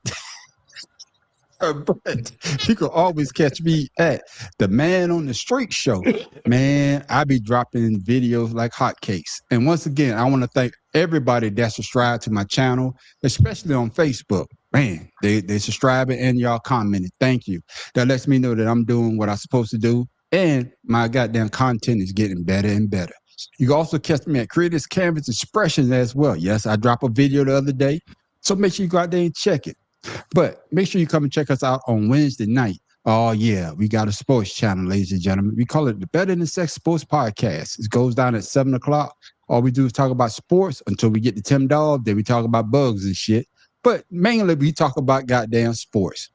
But you can always catch me at the Man on the Street show. Man, I be dropping videos like hotcakes. And once again, I want to thank everybody that subscribed to my channel, especially on Facebook. Man, they subscribing and y'all commented. Thank you. That lets me know that I'm doing what I'm supposed to do. And my goddamn content is getting better and better. You can also catch me at Creators Canvas Expressions as well. Yes, I dropped a video the other day. So make sure you go out there and check it. But make sure you come and check us out on Wednesday night. Oh, yeah, we got a sports channel, ladies and gentlemen. We call it the Better Than Sex Sports Podcast. It goes down at 7 o'clock. All we do is talk about sports until we get to Tim Dog. Then we talk about bugs and shit. But mainly we talk about goddamn sports.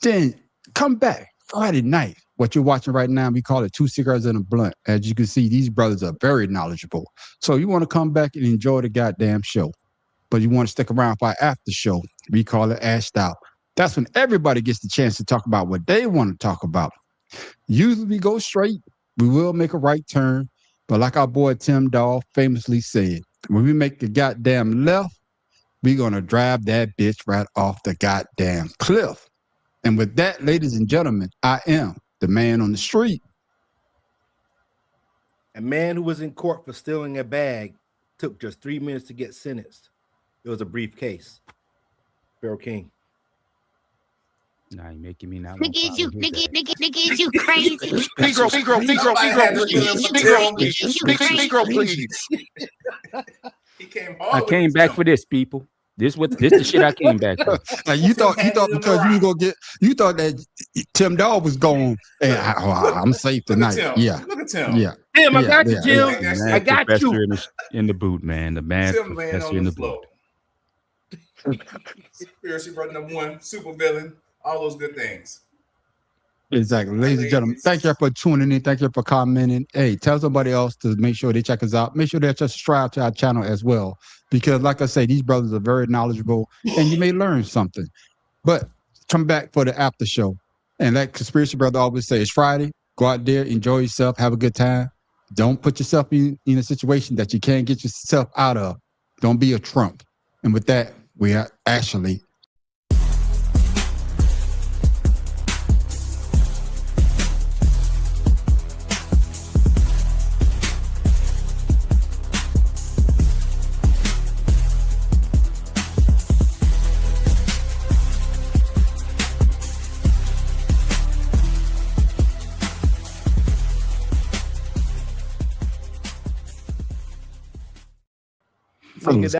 Then come back Friday night. What you're watching right now, we call it 2 Cigars and a Blunt. As you can see, these brothers are very knowledgeable. So you want to come back and enjoy the goddamn show. But you want to stick around for our after show. We call it Ashed Out. That's when everybody gets the chance to talk about what they want to talk about. Usually we go straight. We will make a right turn. But like our boy Tim Dog famously said, when we make the goddamn left, we're going to drive that bitch right off the goddamn cliff. And with that, ladies and gentlemen, I am the Man on the Street.
A man who was in court for stealing a bag took just 3 minutes to get sentenced. It was a briefcase. Pharaoh King.
Nah, you making me not.
Nigga, you crazy.
Negro, please.
I came back for this, people. This the shit I came back for.
Like you thought because you go get, you thought that Tim Dog was going, and I'm safe tonight. Yeah.
Look at Tim.
Yeah.
Tim, I got you, Jim.
Man,
I got you.
In the boot, man. The man
Tim laying
professor
on
in
the
the
floor.
boot.
Conspiracy brother number one, super villain, all those good things.
Exactly. Ladies and gentlemen, thank you for tuning in. Thank you for commenting. Hey, tell somebody else to make sure they check us out. Make sure they just subscribe to our channel as well. Because like I say, these brothers are very knowledgeable and you may learn something. But come back for the after show. And like Conspiracy Brother always say, it's Friday. Go out there, enjoy yourself, have a good time. Don't put yourself in a situation that you can't get yourself out of. Don't be a Trump. And with that, we are actually